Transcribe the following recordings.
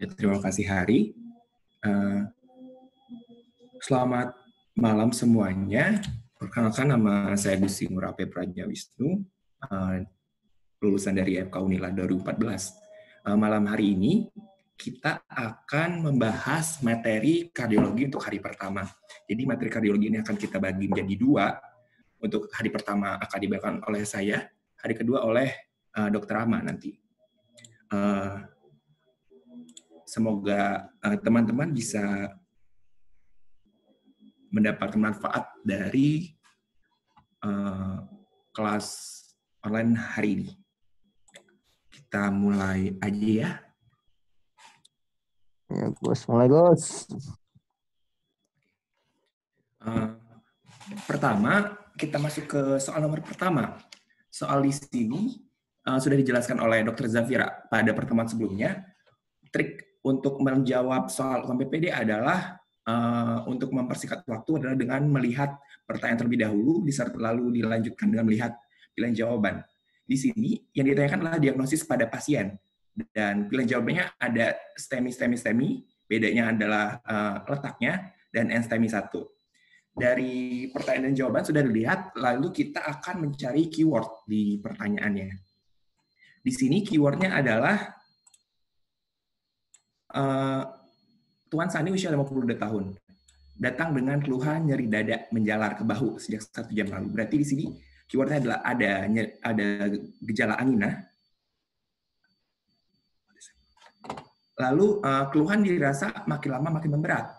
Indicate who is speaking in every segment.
Speaker 1: Ya, terima kasih Hari. Selamat malam semuanya. Perkenalkan, nama saya Gusti Ngurape Pradjawisnu, lulusan dari FK Unila 2014. Malam hari ini kita akan membahas materi kardiologi untuk hari pertama. Jadi materi kardiologi ini akan kita bagi menjadi dua. Untuk hari pertama akan diberikan oleh saya, hari kedua oleh Dr. Rama nanti. Semoga teman-teman bisa mendapatkan manfaat dari kelas online hari ini. Kita mulai aja ya.
Speaker 2: Ya, Gus. Mulai, Gus.
Speaker 1: Pertama, kita masuk ke soal nomor pertama. Soal di sini sudah dijelaskan oleh Dr. Zafira pada pertemuan sebelumnya. Trik untuk menjawab soal PPD adalah untuk mempersingkat waktu adalah dengan melihat pertanyaan terlebih dahulu, lalu dilanjutkan dengan melihat pilihan jawaban. Di sini yang ditanyakan adalah diagnosis pada pasien, dan pilihan jawabannya ada STEMI, bedanya adalah letaknya, dan NSTEMI 1. Dari pertanyaan dan jawaban sudah dilihat, lalu kita akan mencari keyword di pertanyaannya. Di sini keywordnya adalah Tuan Sani usia 52 tahun. Datang dengan keluhan nyeri dada menjalar ke bahu sejak 1 jam lalu. Berarti di sini keywordnya adalah ada gejala angina. Lalu keluhan dirasa makin lama makin memberat,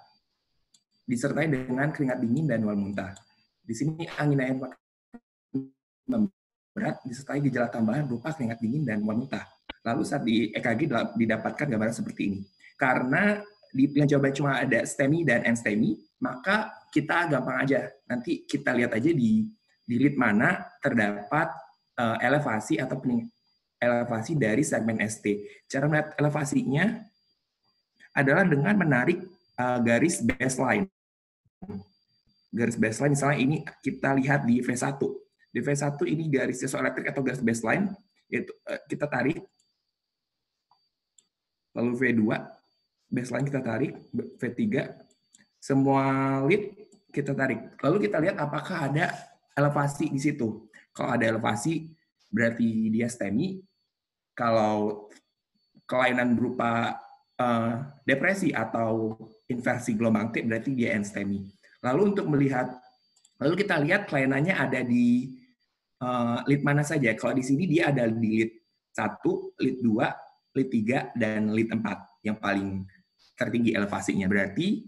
Speaker 1: disertai dengan keringat dingin dan mual muntah. Di sini angina yang makin memberat disertai gejala tambahan berupa keringat dingin dan mual muntah. Lalu saat di EKG didapatkan gambaran seperti ini. Karena di pilihan jawaban cuma ada STEMI dan NSTEMI, maka kita gampang aja. Nanti kita lihat aja di lead mana terdapat elevasi atau elevasi dari segmen ST. Cara melihat elevasinya adalah dengan menarik garis baseline. Garis baseline, misalnya ini kita lihat di V1. Di V1 ini garis isoelektrik atau garis baseline, yaitu kita tarik. Lalu V2, baseline kita tarik, V3, semua lead kita tarik. Lalu kita lihat apakah ada elevasi di situ. Kalau ada elevasi, berarti dia STEMI. Kalau kelainan berupa depresi atau inversi gelombang T, berarti dia NSTEMI. Lalu untuk melihat, lalu kita lihat kelainannya ada di lead mana saja. Kalau di sini dia ada di lead 1, lead 2, lead 3, dan lead 4 yang paling tertinggi elevasinya. Berarti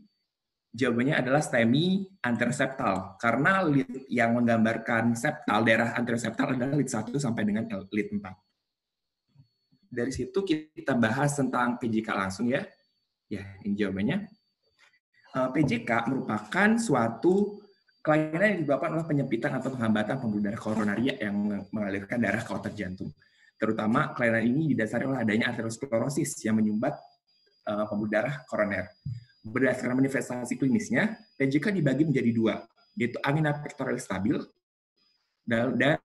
Speaker 1: jawabannya adalah STEMI anteroseptal, karena lead yang menggambarkan septal, daerah anteroseptal adalah lead 1 sampai dengan lead 4. Dari situ kita bahas tentang PJK langsung ya. Ya, ini jawabannya. PJK merupakan suatu kelainan yang disebabkan oleh penyempitan atau penghambatan pembuluh darah koronaria yang mengalirkan darah ke otot jantung. Terutama kelainan ini didasari oleh adanya aterosklerosis yang menyumbat pembuluh darah koroner. Berdasarkan manifestasi klinisnya, PJK dibagi menjadi dua, yaitu angina pectoralis stabil, dan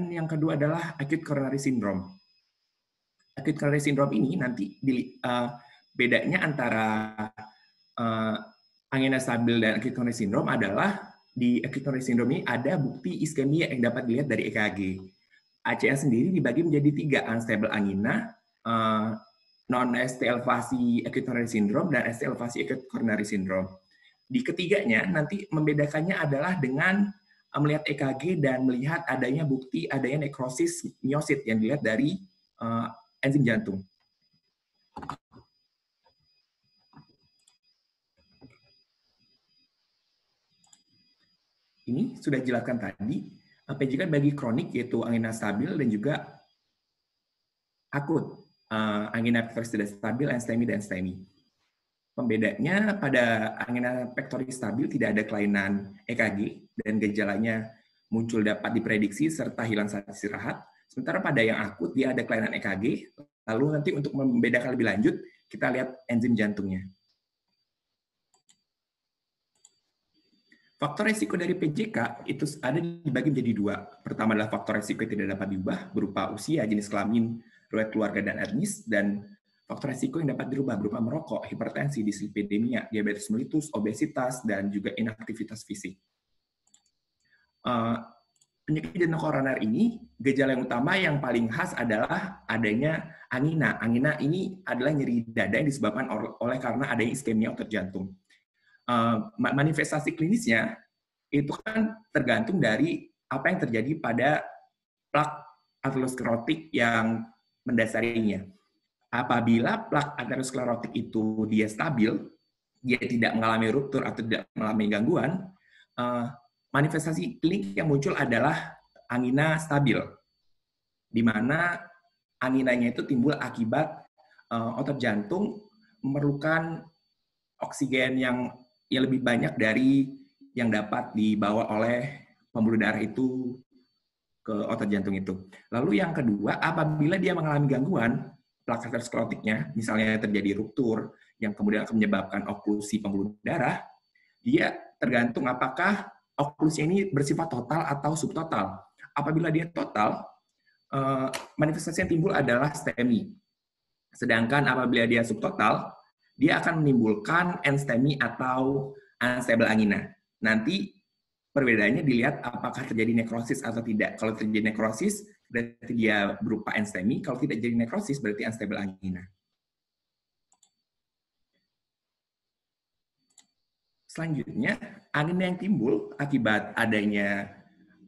Speaker 1: yang kedua adalah acute coronary syndrome. Acute coronary syndrome ini nanti bedanya antara angina stabil dan acute coronary syndrome adalah di acute coronary syndrome ini ada bukti iskemia yang dapat dilihat dari EKG. ACS sendiri dibagi menjadi 3, unstable angina, non-ST elevasi acute coronary syndrome, dan ST elevasi acute coronary syndrome. Di ketiganya nanti membedakannya adalah dengan melihat EKG dan melihat adanya bukti adanya nekrosis miosit yang dilihat dari enzim jantung. Ini sudah dijelaskan tadi. PJK bagi kronik yaitu angina stabil dan juga akut, angina pectoris tidak stabil, NSTEMI dan STEMI. Pembedanya pada angina pectoris stabil tidak ada kelainan EKG dan gejalanya muncul dapat diprediksi serta hilang saat istirahat. Sementara pada yang akut dia ada kelainan EKG. Lalu nanti untuk membedakan lebih lanjut kita lihat enzim jantungnya. Faktor resiko dari PJK itu ada dibagi menjadi 2. Pertama adalah faktor resiko yang tidak dapat diubah berupa usia, jenis kelamin, riwayat keluarga dan etnis, dan faktor resiko yang dapat dirubah berupa merokok, hipertensi, dislipidemia, diabetes mellitus, obesitas, dan juga inaktivitas fisik. Penyakit jantung koroner ini, gejala yang utama yang paling khas adalah adanya angina. Angina ini adalah nyeri dada yang disebabkan oleh karena adanya iskemia otot jantung. Manifestasi klinisnya itu kan tergantung dari apa yang terjadi pada plak aterosklerotik yang mendasarinya. Apabila plak aterosklerotik itu dia stabil, dia tidak mengalami ruptur atau tidak mengalami gangguan, manifestasi klinik yang muncul adalah angina stabil, di mana anginanya itu timbul akibat otot jantung memerlukan oksigen yang lebih banyak dari yang dapat dibawa oleh pembuluh darah itu ke otot jantung itu. Lalu yang kedua, apabila dia mengalami gangguan plak aterosklerotiknya, misalnya terjadi ruptur yang kemudian akan menyebabkan oklusi pembuluh darah, dia tergantung apakah oklusi ini bersifat total atau subtotal. Apabila dia total, manifestasi yang timbul adalah STEMI. Sedangkan apabila dia subtotal, dia akan menimbulkan enstemi atau unstable angina. Nanti perbedaannya dilihat apakah terjadi nekrosis atau tidak. Kalau terjadi nekrosis, berarti dia berupa enstemi. Kalau tidak jadi nekrosis, berarti unstable angina. Selanjutnya, angina yang timbul akibat adanya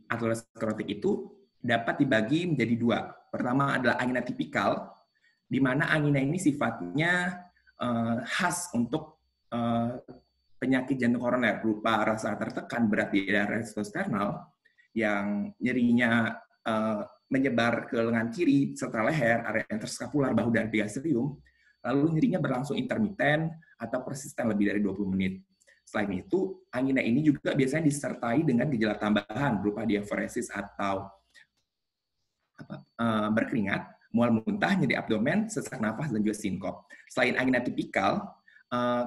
Speaker 1: aterosklerotik itu dapat dibagi menjadi dua. Pertama adalah angina tipikal, di mana angina ini sifatnya khas untuk penyakit jantung koroner berupa rasa tertekan berat di daerah retrosternal yang nyerinya menyebar ke lengan kiri serta leher, area interskapular, bahu dan epigastrium, lalu nyerinya berlangsung intermiten atau persisten lebih dari 20 menit. Selain itu, angina ini juga biasanya disertai dengan gejala tambahan berupa diaforesis atau berkeringat, mual muntah, nyeri abdomen, sesak nafas, dan juga sinkop. Selain angina tipikal,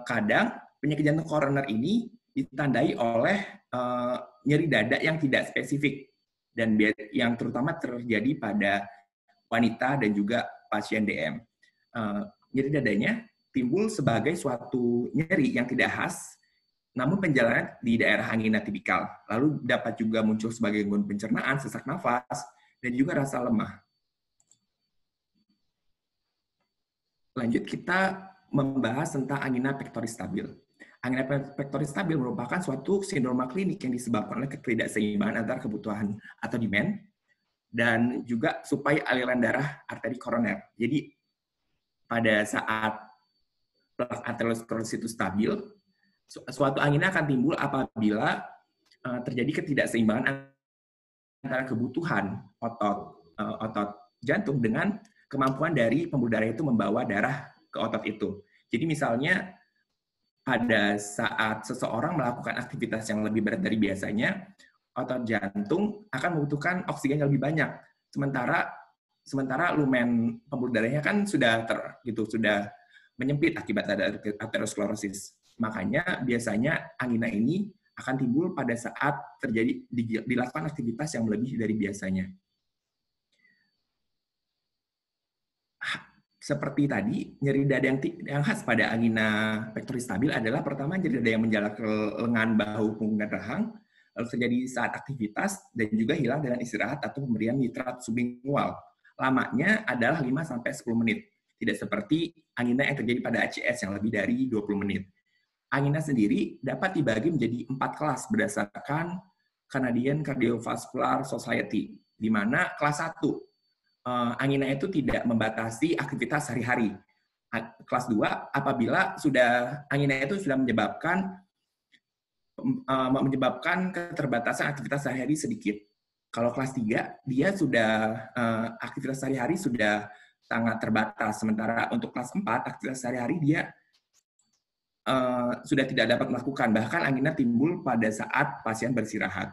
Speaker 1: kadang penyakit jantung koroner ini ditandai oleh nyeri dada yang tidak spesifik dan yang terutama terjadi pada wanita dan juga pasien DM. Nyeri dadanya timbul sebagai suatu nyeri yang tidak khas, namun penjalanan di daerah angina tipikal. Lalu dapat juga muncul sebagai gangguan pencernaan, sesak nafas, dan juga rasa lemah. Lanjut, kita membahas tentang angina pectoris stabil. Angina pectoris stabil merupakan suatu sindroma klinik yang disebabkan oleh ketidakseimbangan antara kebutuhan atau demand dan juga suplai aliran darah arteri koroner. Jadi pada saat plak aterosklerosis itu stabil, suatu angina akan timbul apabila terjadi ketidakseimbangan antara kebutuhan otot jantung dengan kemampuan dari pembuluh darah itu membawa darah ke otot itu. Jadi misalnya pada saat seseorang melakukan aktivitas yang lebih berat dari biasanya, otot jantung akan membutuhkan oksigen yang lebih banyak. Sementara lumen pembuluh darahnya kan sudah menyempit akibat aterosklerosis. Makanya biasanya angina ini akan timbul pada saat dilakukan aktivitas yang lebih dari biasanya. Seperti tadi, nyeri dada yang khas pada angina pectoris stabil adalah pertama nyeri dada yang menjalar ke lengan, bahu, punggung, dan rahang, lalu terjadi saat aktivitas dan juga hilang dengan istirahat atau pemberian nitrat sublingual. Lamanya adalah 5-10 menit. Tidak seperti angina yang terjadi pada ACS yang lebih dari 20 menit. Angina sendiri dapat dibagi menjadi 4 kelas berdasarkan Canadian Cardiovascular Society, di mana kelas 1, angina itu tidak membatasi aktivitas sehari-hari. Kelas 2, apabila angina itu sudah menyebabkan keterbatasan aktivitas sehari-hari sedikit. Kalau kelas 3, dia aktivitas sehari-hari sudah sangat terbatas. Sementara untuk kelas 4, aktivitas sehari-hari dia sudah tidak dapat melakukan. Bahkan angina timbul pada saat pasien beristirahat.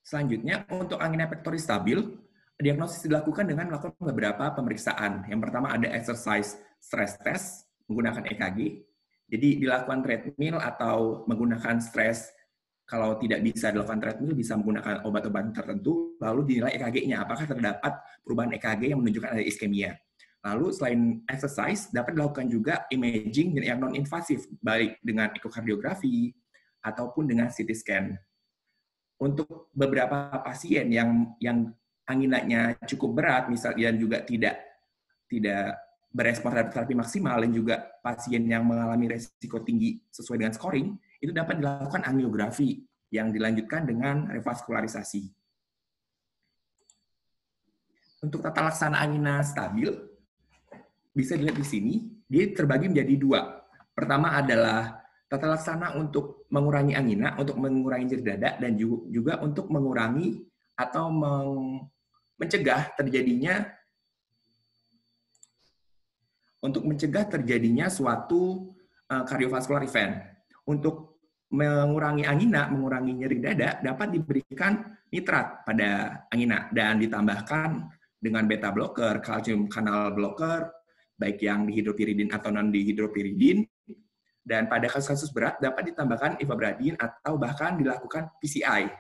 Speaker 1: Selanjutnya, untuk angina pectoris stabil, diagnosis dilakukan dengan melakukan beberapa pemeriksaan. Yang pertama ada exercise stress test menggunakan EKG. Jadi dilakukan treadmill atau menggunakan stress Kalau tidak bisa dilakukan treadmill, bisa menggunakan obat-obatan tertentu, lalu dinilai EKG-nya, apakah terdapat perubahan EKG yang menunjukkan ada iskemia. Lalu selain exercise, dapat dilakukan juga imaging yang non-invasif, baik dengan ekokardiografi ataupun dengan CT scan. Untuk beberapa pasien yang anginanya cukup berat, misalnya juga tidak berespon terhadap terapi maksimal, dan juga pasien yang mengalami resiko tinggi sesuai dengan scoring, itu dapat dilakukan angiografi yang dilanjutkan dengan revaskularisasi. Untuk tata laksana angina stabil, bisa dilihat di sini, dia terbagi menjadi dua. Pertama adalah tata laksana untuk mengurangi angina, untuk mengurangi nyeri dada, dan juga untuk mengurangi atau mencegah terjadinya suatu cardiovascular event. Untuk mengurangi angina, mengurangi nyeri dada, dapat diberikan nitrat pada angina dan ditambahkan dengan beta blocker, calcium channel blocker, baik yang dihidropiridin atau non-dihidropiridin. Dan pada kasus-kasus berat dapat ditambahkan ivabradin atau bahkan dilakukan PCI.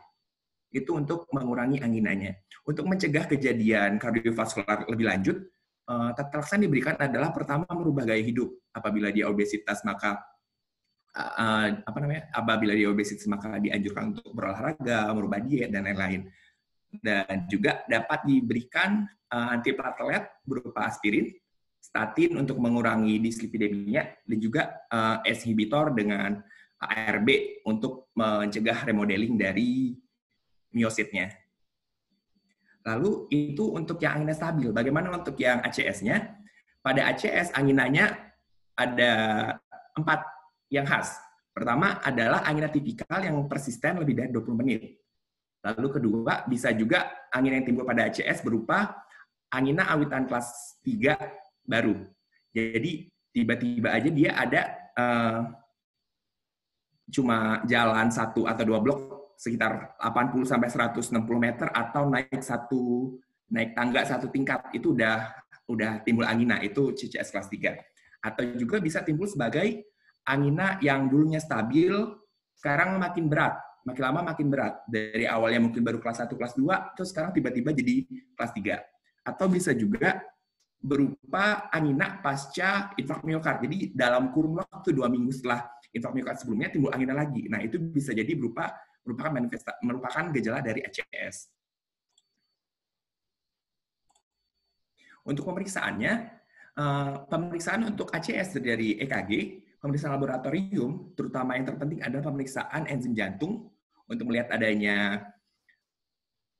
Speaker 1: Itu untuk mengurangi anginanya. Untuk mencegah kejadian kardiovaskular lebih lanjut, tata laksana diberikan adalah pertama merubah gaya hidup. Apabila dia obesitas maka dianjurkan untuk berolahraga, merubah diet dan lain-lain. Dan juga dapat diberikan antiplatelet berupa aspirin, statin untuk mengurangi dislipideminya, dan juga ACE inhibitor dengan ARB untuk mencegah remodeling dari miositnya. Lalu itu untuk yang angina stabil. Bagaimana untuk yang ACS-nya? Pada ACS anginanya ada 4 yang khas. Pertama adalah angina tipikal yang persisten lebih dari 20 menit. Lalu kedua, bisa juga angina yang timbul pada ACS berupa angina awitan kelas 3 baru. Jadi tiba-tiba aja dia ada cuma jalan 1 atau 2 blok sekitar 80-160 meter atau naik tangga 1 tingkat, itu udah timbul angina, itu CCS kelas 3. Atau juga bisa timbul sebagai angina yang dulunya stabil, sekarang makin berat, makin lama makin berat. Dari awalnya mungkin baru kelas 1, kelas 2, terus sekarang tiba-tiba jadi kelas 3. Atau bisa juga berupa angina pasca infark miokard. Jadi dalam kurun waktu 2 minggu setelah infark miokard sebelumnya timbul angina lagi. Nah, itu bisa jadi merupakan gejala dari ACS. Untuk pemeriksaannya, pemeriksaan untuk ACS dari EKG, pemeriksaan laboratorium, terutama yang terpenting adalah pemeriksaan enzim jantung untuk melihat adanya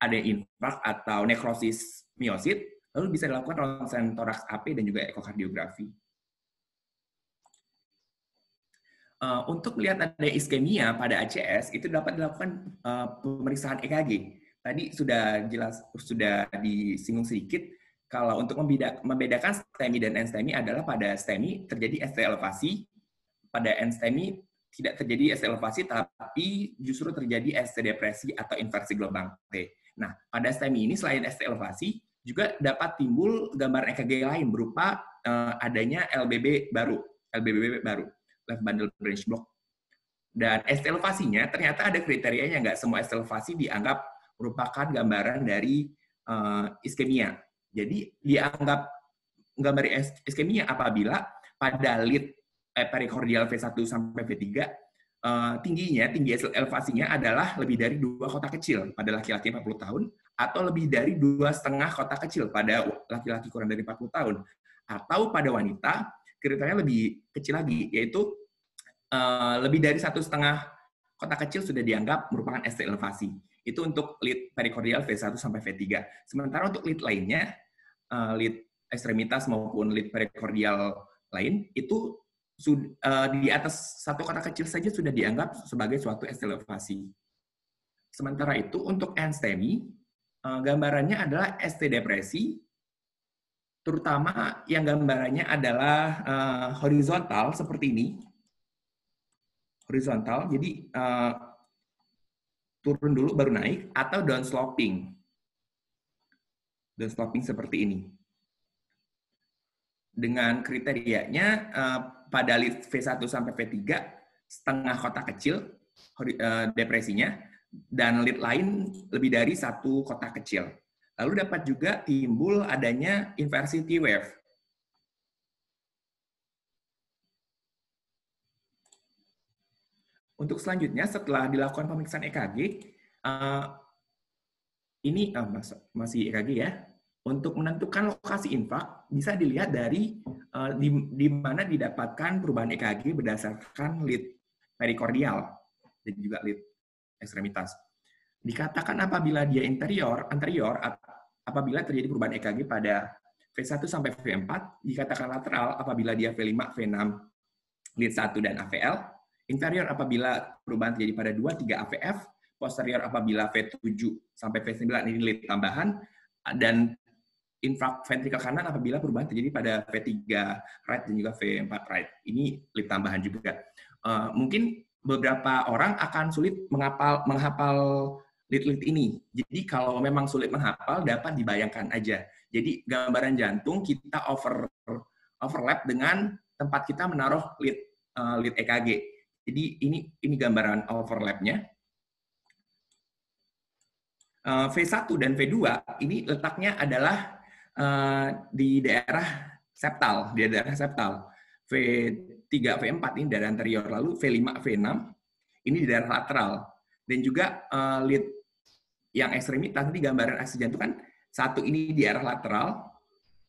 Speaker 1: infark atau nekrosis miosit, lalu bisa dilakukan ronsen toraks AP dan juga ekokardiografi. Untuk melihat ada iskemia pada ACS, itu dapat dilakukan pemeriksaan EKG. Tadi sudah disinggung sedikit, kalau untuk membedakan STEMI dan NSTEMI adalah pada STEMI terjadi ST elevasi, pada NSTEMI tidak terjadi ST elevasi, tapi justru terjadi ST depresi atau inversi gelombang T. Nah, pada STEMI ini selain ST elevasi, juga dapat timbul gambaran EKG lain berupa adanya LBB baru, left bundle branch block. Dan ST elevasinya ternyata ada kriterianya, nggak semua ST elevasi dianggap merupakan gambaran dari iskemia. Jadi dianggap gambar iskemia apabila pada lead perikordial V1 sampai V3 tinggi elevasinya adalah lebih dari 2 kotak kecil pada laki-laki 40 tahun atau lebih dari 2,5 kotak kecil pada laki-laki kurang dari 40 tahun, atau pada wanita kriterianya lebih kecil lagi, yaitu lebih dari 1,5 kotak kecil sudah dianggap merupakan ST elevasi. Itu untuk lead perikordial V1 sampai V3. Sementara untuk lead lainnya, lead ekstremitas maupun lead perikordial lain, itu di atas 1 kotak kecil saja sudah dianggap sebagai suatu ST elevasi. Sementara itu untuk NSTEMI, gambarannya adalah ST depresi, terutama yang gambarannya adalah horizontal seperti ini. Horizontal, jadi turun dulu baru naik, atau downsloping. Downsloping seperti ini. Dengan kriterianya pada lead V1 sampai V3, setengah kotak kecil, depresinya, dan lead lain lebih dari satu kotak kecil. Lalu dapat juga timbul adanya inversi T-wave. Untuk selanjutnya, setelah dilakukan pemeriksaan EKG, ini masih EKG ya. Untuk menentukan lokasi infak bisa dilihat dari di mana didapatkan perubahan EKG berdasarkan lead perikordial dan juga lead ekstremitas. Dikatakan apabila dia anterior apabila terjadi perubahan EKG pada V1 sampai V4, dikatakan lateral apabila dia V5, V6, lead 1 dan AVL, inferior apabila perubahan terjadi pada 2, 3 AVF, posterior apabila V7 sampai V9 ini lead tambahan, dan infrak ventrikel kanan apabila perubahan terjadi pada V3 right dan juga V4 right. Ini lead tambahan juga. Mungkin beberapa orang akan sulit menghafal lead-lead ini. Jadi kalau memang sulit menghafal, dapat dibayangkan aja. Jadi gambaran jantung kita overlap dengan tempat kita menaruh lead EKG. Jadi ini gambaran overlapnya. V1 dan V2 ini letaknya adalah di daerah septal, V3, V4 ini daerah anterior, lalu V5, V6 ini di daerah lateral. Dan juga lead yang ekstremitas, nanti gambaran aksi jantung kan, satu ini di daerah lateral,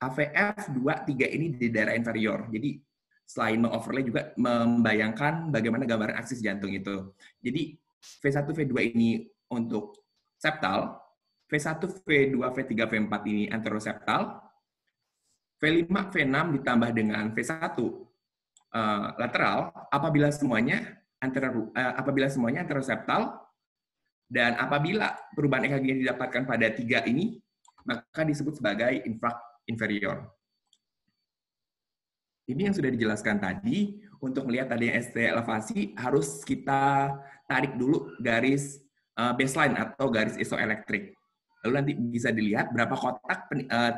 Speaker 1: AVF 2, 3 ini di daerah inferior. Jadi selain mengoverlay juga membayangkan bagaimana gambaran aksis jantung itu. Jadi V1, V2 ini untuk septal, V1, V2, V3, V4 ini anteroseptal, V5, V6 ditambah dengan V1 lateral apabila semuanya anteroseptal, dan apabila perubahan EKG yang didapatkan pada 3 ini, maka disebut sebagai infrak inferior. Ini yang sudah dijelaskan tadi. Untuk melihat adanya ST elevasi, harus kita tarik dulu garis baseline atau garis isoelektrik. Lalu nanti bisa dilihat berapa kotak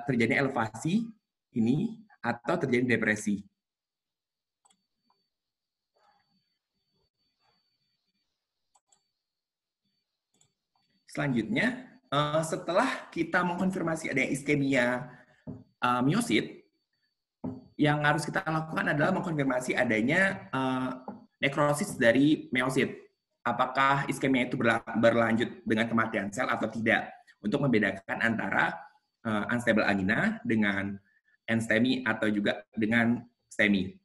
Speaker 1: terjadinya elevasi ini atau terjadi depresi. Selanjutnya, setelah kita mengkonfirmasi adanya iskemia miosit, yang harus kita lakukan adalah mengkonfirmasi adanya nekrosis dari miosit. Apakah iskemia itu berlanjut dengan kematian sel atau tidak, untuk membedakan antara unstable angina dengan NSTEMI atau juga dengan STEMI.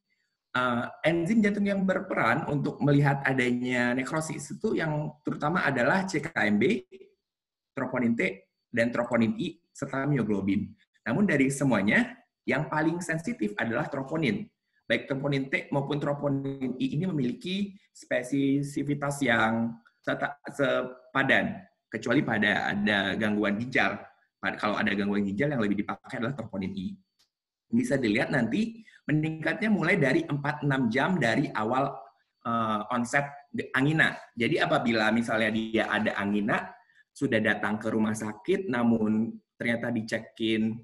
Speaker 1: Enzim jantung yang berperan untuk melihat adanya nekrosis itu yang terutama adalah CKMB, troponin T, dan troponin I, serta mioglobin. Namun dari semuanya, yang paling sensitif adalah troponin. Baik troponin T maupun troponin I ini memiliki spesifisitas yang sepadan, kecuali pada ada gangguan ginjal. Kalau ada gangguan ginjal, yang lebih dipakai adalah troponin I. Bisa dilihat nanti meningkatnya mulai dari 4-6 jam dari awal onset angina. Jadi apabila misalnya dia ada angina, sudah datang ke rumah sakit, namun ternyata dicekin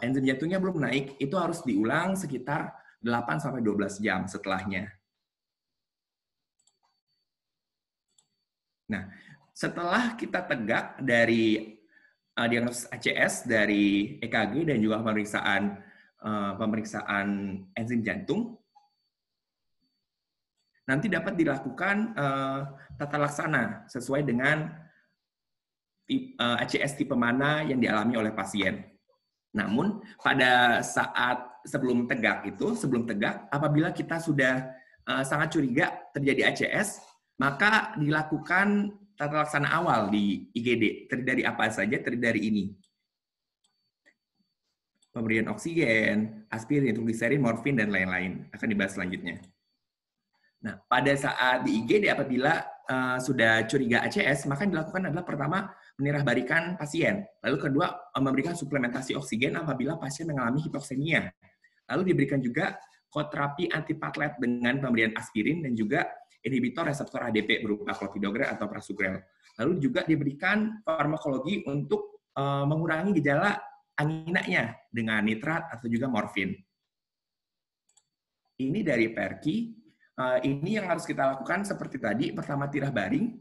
Speaker 1: enzim jantungnya belum naik, itu harus diulang sekitar 8-12 jam setelahnya. Nah, setelah kita tegak dari diagnosis ACS, dari EKG, dan juga pemeriksaan enzim jantung, nanti dapat dilakukan tata laksana sesuai dengan ACS tipe mana yang dialami oleh pasien. Namun pada saat sebelum tegak, apabila kita sudah sangat curiga terjadi ACS, maka dilakukan tata laksana awal di IGD. Terdiri dari apa saja? Terdiri dari ini: pemberian oksigen, aspirin, gliserin, morfin, dan lain-lain. Akan dibahas selanjutnya. Nah, pada saat di IGD apabila sudah curiga ACS, maka yang dilakukan adalah pertama menirahbarikan pasien. Lalu kedua, memberikan suplementasi oksigen apabila pasien mengalami hipoksemia. Lalu diberikan juga koterapi antiplatelet dengan pemberian aspirin dan juga inhibitor reseptor ADP berupa clopidogrel atau prasugrel. Lalu juga diberikan farmakologi untuk mengurangi gejala anginanya dengan nitrat atau juga morfin. Ini dari Perky. Ini yang harus kita lakukan seperti tadi. Pertama, tirah baring.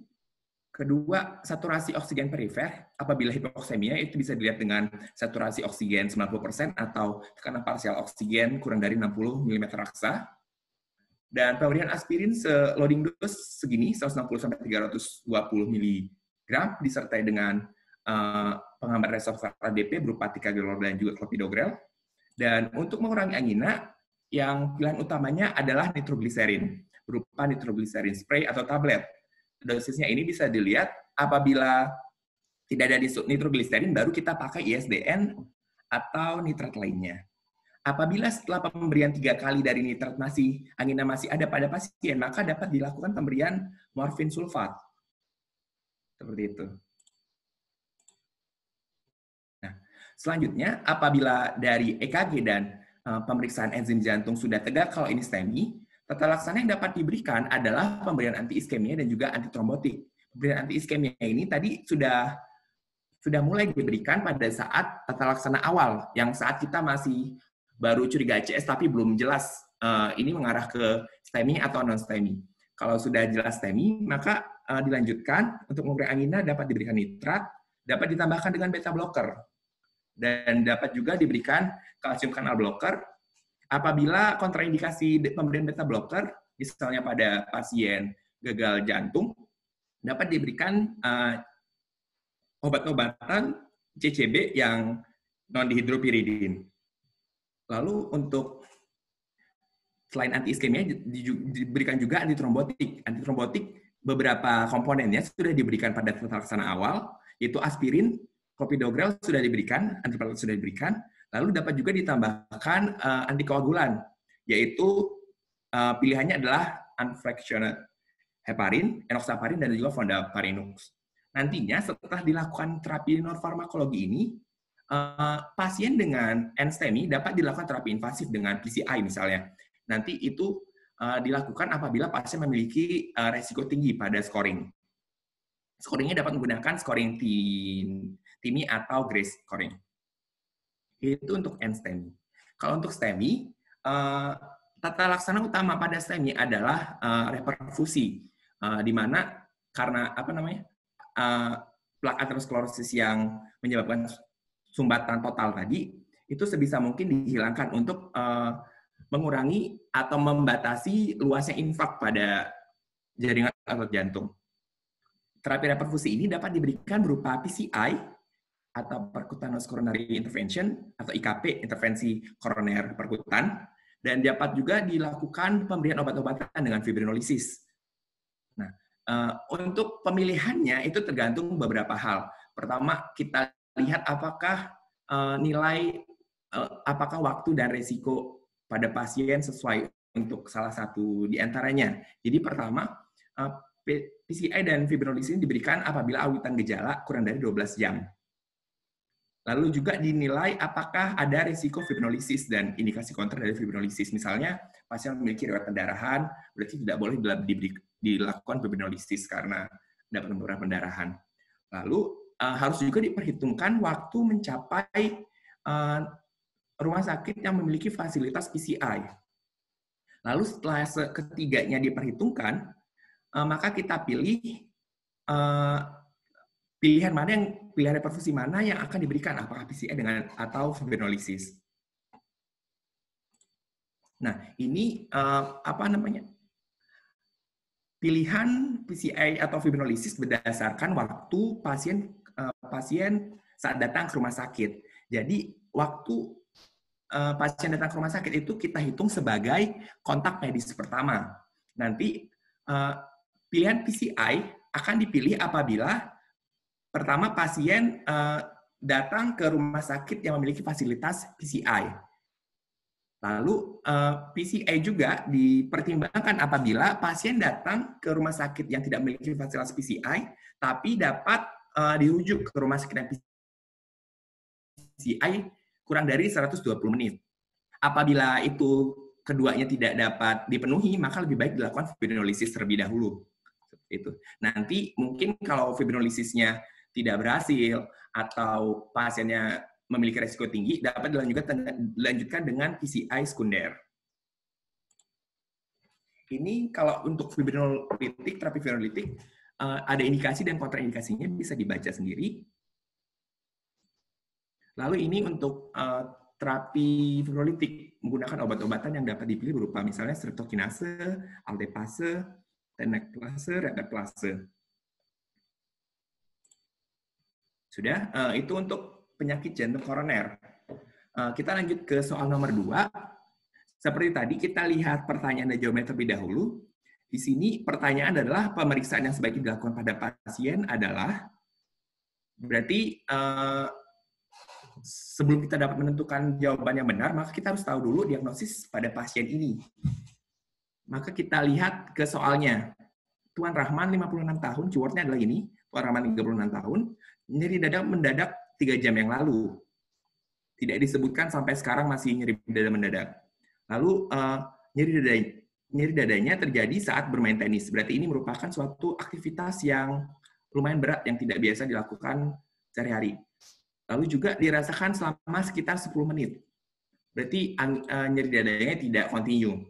Speaker 1: Kedua, saturasi oksigen perifer. Apabila hipoksemia, itu bisa dilihat dengan saturasi oksigen 90% atau tekanan parsial oksigen kurang dari 60 mm raksa. Dan pemberian aspirin loading dose segini, 160-320 mg, disertai dengan penghambat reservoir ADP berupa ticagrelor dan juga clopidogrel. Dan untuk mengurangi angina, yang pilihan utamanya adalah nitrogliserin, berupa nitrogliserin spray atau tablet. Dosisnya ini bisa dilihat apabila tidak ada nitrogliserin, baru kita pakai ISDN atau nitrat lainnya. Apabila setelah pemberian 3 kali dari nitrat angina masih ada pada pasien, maka dapat dilakukan pemberian morfin sulfat. Seperti itu. Nah, selanjutnya, apabila dari EKG dan pemeriksaan enzim jantung sudah tegak kalau ini STEMI, tata laksana yang dapat diberikan adalah pemberian anti-iskemia dan juga antitrombotik. Pemberian anti-iskemia ini tadi sudah mulai diberikan pada saat tata laksana awal, yang saat kita masih baru curiga ACS tapi belum jelas ini mengarah ke STEMI atau non-STEMI. Kalau sudah jelas STEMI, maka dilanjutkan untuk memberikan angina dapat diberikan nitrat, dapat ditambahkan dengan beta blocker, dan dapat juga diberikan kalsium kanal blocker. Apabila kontraindikasi pemberian beta blocker, misalnya pada pasien gagal jantung, dapat diberikan obat-obatan CCB yang non-dihidropiridin. Lalu untuk selain anti-iskemia, diberikan juga antitrombotik. Antitrombotik beberapa komponennya sudah diberikan pada tata laksana awal, yaitu aspirin, clopidogrel sudah diberikan, antiplatelet sudah diberikan, lalu dapat juga ditambahkan antikoagulan, yaitu pilihannya adalah unfractionated heparin, enoxaparin, dan juga fondaparinux. Nantinya setelah dilakukan terapi non-farmakologi ini, pasien dengan NSTEMI dapat dilakukan terapi invasif dengan PCI misalnya. Nanti itu dilakukan apabila pasien memiliki resiko tinggi pada scoring. Scoringnya dapat menggunakan scoring TIMI atau GRACE scoring. Itu untuk NSTEMI. Kalau untuk STEMI, tata laksana utama pada STEMI adalah reperfusi, di mana karena plak aterosklerosis yang menyebabkan sumbatan total tadi, itu sebisa mungkin dihilangkan untuk mengurangi atau membatasi luasnya infak pada jaringan otot jantung. Terapi reperfusi ini dapat diberikan berupa PCI atau percutaneous coronary intervention atau IKP, intervensi koroner perkutan, dan dapat juga dilakukan pemberian obat-obatan dengan fibrinolisis. Nah, untuk pemilihannya itu tergantung beberapa hal. Pertama, kita lihat apakah apakah waktu dan resiko pada pasien sesuai untuk salah satu di antaranya. Jadi pertama, PCI dan fibrinolisis diberikan apabila awitan gejala kurang dari 12 jam. Lalu juga dinilai apakah ada risiko fibrinolisis dan indikasi kontra dari fibrinolisis. Misalnya, pasien memiliki riwayat pendarahan, berarti tidak boleh dilakukan fibrinolisis karena dapat beberapa pendarahan. Lalu harus juga diperhitungkan waktu mencapai rumah sakit yang memiliki fasilitas PCI. Lalu setelah ketiganya diperhitungkan, maka kita pilih pilihan reperfusi mana yang akan diberikan, apakah PCI atau fibrinolisis. Nah, ini pilihan PCI atau fibrinolisis berdasarkan waktu pasien saat datang ke rumah sakit. Jadi waktu pasien datang ke rumah sakit itu kita hitung sebagai kontak medis pertama. Nanti pilihan PCI akan dipilih apabila pertama pasien datang ke rumah sakit yang memiliki fasilitas PCI. Lalu PCI juga dipertimbangkan apabila pasien datang ke rumah sakit yang tidak memiliki fasilitas PCI, tapi dapat dirujuk ke rumah sakit yang PCI kurang dari 120 menit. Apabila itu keduanya tidak dapat dipenuhi, maka lebih baik dilakukan fibrinolisis terlebih dahulu. Itu. Nanti mungkin kalau fibrinolisisnya tidak berhasil atau pasiennya memiliki risiko tinggi, dapat dilanjutkan dengan PCI sekunder. Ini kalau untuk fibrinolitik, terapi fibrinolitik, ada indikasi dan kontraindikasinya bisa dibaca sendiri. Lalu ini untuk terapi fibrinolitik menggunakan obat-obatan yang dapat dipilih berupa misalnya streptokinase, aldepase, tenecteplase, reteplase. Sudah, itu untuk penyakit jantung koroner. Kita lanjut ke soal nomor 2. Seperti tadi kita lihat pertanyaan dan jawabannya terlebih dahulu. Di sini pertanyaan adalah pemeriksaan yang sebaiknya dilakukan pada pasien adalah berarti sebelum kita dapat menentukan jawaban yang benar, maka kita harus tahu dulu diagnosis pada pasien ini. Maka kita lihat ke soalnya. Tuan Rahman 56 tahun, keywordnya adalah ini. Tuan Rahman 36 tahun, nyeri dada mendadak 3 jam yang lalu. Tidak disebutkan sampai sekarang masih nyeri dada mendadak. Lalu nyeri dadanya terjadi saat bermain tenis. Berarti ini merupakan suatu aktivitas yang lumayan berat yang tidak biasa dilakukan sehari-hari. Lalu juga dirasakan selama sekitar 10 menit. Berarti nyeri dadanya tidak kontinu.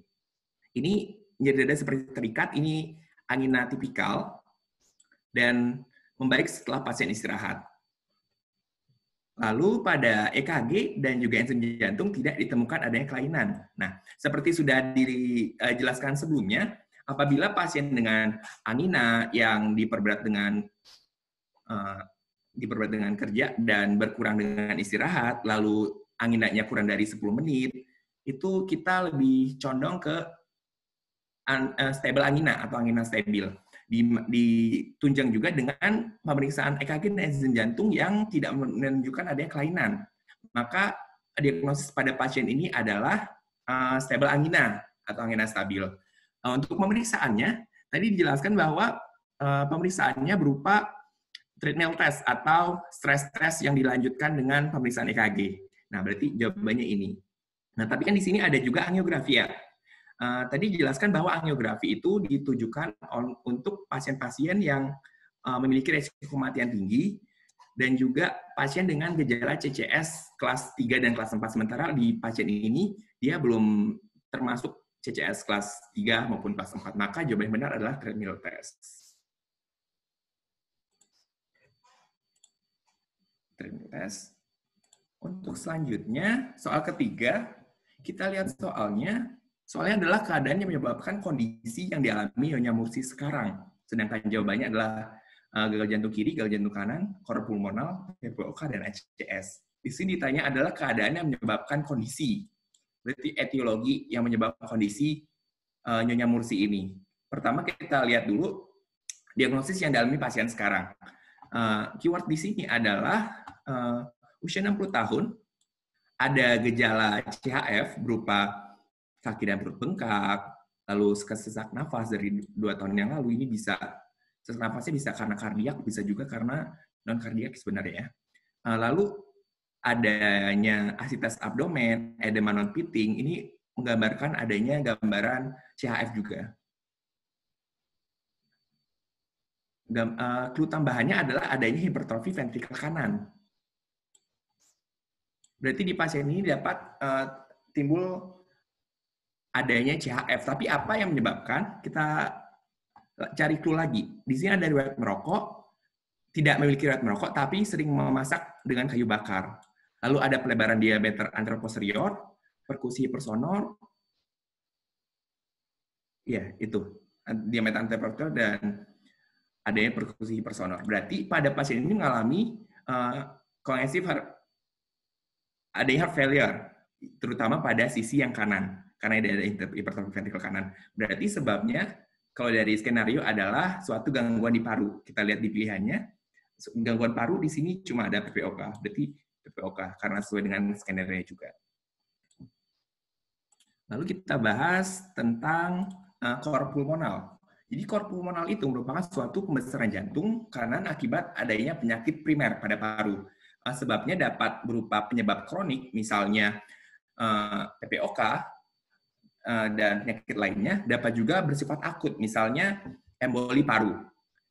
Speaker 1: Ini nyeri dada seperti terikat, ini angina tipikal, dan membaik setelah pasien istirahat. Lalu pada EKG dan juga enzim jantung tidak ditemukan adanya kelainan. Nah, seperti sudah dijelaskan sebelumnya, apabila pasien dengan angina yang diperberat dengan kerja dan berkurang dengan istirahat, lalu anginanya kurang dari 10 menit, itu kita lebih condong ke stable angina atau angina stabil. Ditunjang juga dengan pemeriksaan EKG dan enzim jantung yang tidak menunjukkan adanya kelainan. Maka diagnosis pada pasien ini adalah stable angina atau angina stabil. Untuk pemeriksaannya, tadi dijelaskan bahwa pemeriksaannya berupa treadmill test atau stress test yang dilanjutkan dengan pemeriksaan EKG. Nah, berarti jawabannya ini. Nah, tapi kan di sini ada juga angiografi ya. Tadi dijelaskan bahwa angiografi itu ditujukan untuk pasien-pasien yang memiliki risiko kematian tinggi dan juga pasien dengan gejala CCS kelas 3 dan kelas 4. Sementara di pasien ini dia belum termasuk CCS kelas 3 maupun kelas 4. Maka jawaban yang benar adalah treadmill test. Treadmill test. Untuk selanjutnya, soal ketiga, kita lihat soalnya. Soalnya adalah keadaan yang menyebabkan kondisi yang dialami Nyonya Mursi sekarang. Sedangkan jawabannya adalah gagal jantung kiri, gagal jantung kanan, kor pulmonal, PPOK, dan HCS. Di sini ditanya adalah keadaan yang menyebabkan kondisi. Berarti etiologi yang menyebabkan kondisi Nyonya Mursi ini. Pertama kita lihat dulu diagnosis yang dialami pasien sekarang. Keyword di sini adalah usia 60 tahun, ada gejala CHF berupa kaki dan perut bengkak, lalu sesak nafas dari 2 tahun yang lalu, ini bisa, sesak nafasnya bisa karena kardiak, bisa juga karena non-kardiak sebenarnya. Lalu adanya asitas abdomen, edema non-pitting, ini menggambarkan adanya gambaran CHF juga. Clue tambahannya adalah adanya hipertrofi ventrikel kanan. Berarti di pasien ini dapat timbul adanya CHF. Tapi apa yang menyebabkan? Kita cari clue lagi. Di sini ada riwayat merokok, tidak memiliki riwayat merokok, tapi sering memasak dengan kayu bakar. Lalu ada pelebaran diameter anteroposterior, perkusi hipersonor, ya itu, diameter anteroposterior dan adanya perkusi hipersonor. Berarti pada pasien ini mengalami congestive adanya heart failure, terutama pada sisi yang kanan. Karena ada hipertrofi ventrikel kanan. Berarti sebabnya, kalau dari skenario adalah suatu gangguan di paru. Kita lihat di pilihannya, gangguan paru di sini cuma ada PPOK. Berarti PPOK, karena sesuai dengan skenario juga. Lalu kita bahas tentang kor pulmonal. Jadi kor pulmonal itu merupakan suatu pembesaran jantung kanan akibat adanya penyakit primer pada paru. Sebabnya dapat berupa penyebab kronik, misalnya PPOK, dan penyakit lainnya, dapat juga bersifat akut, misalnya emboli paru.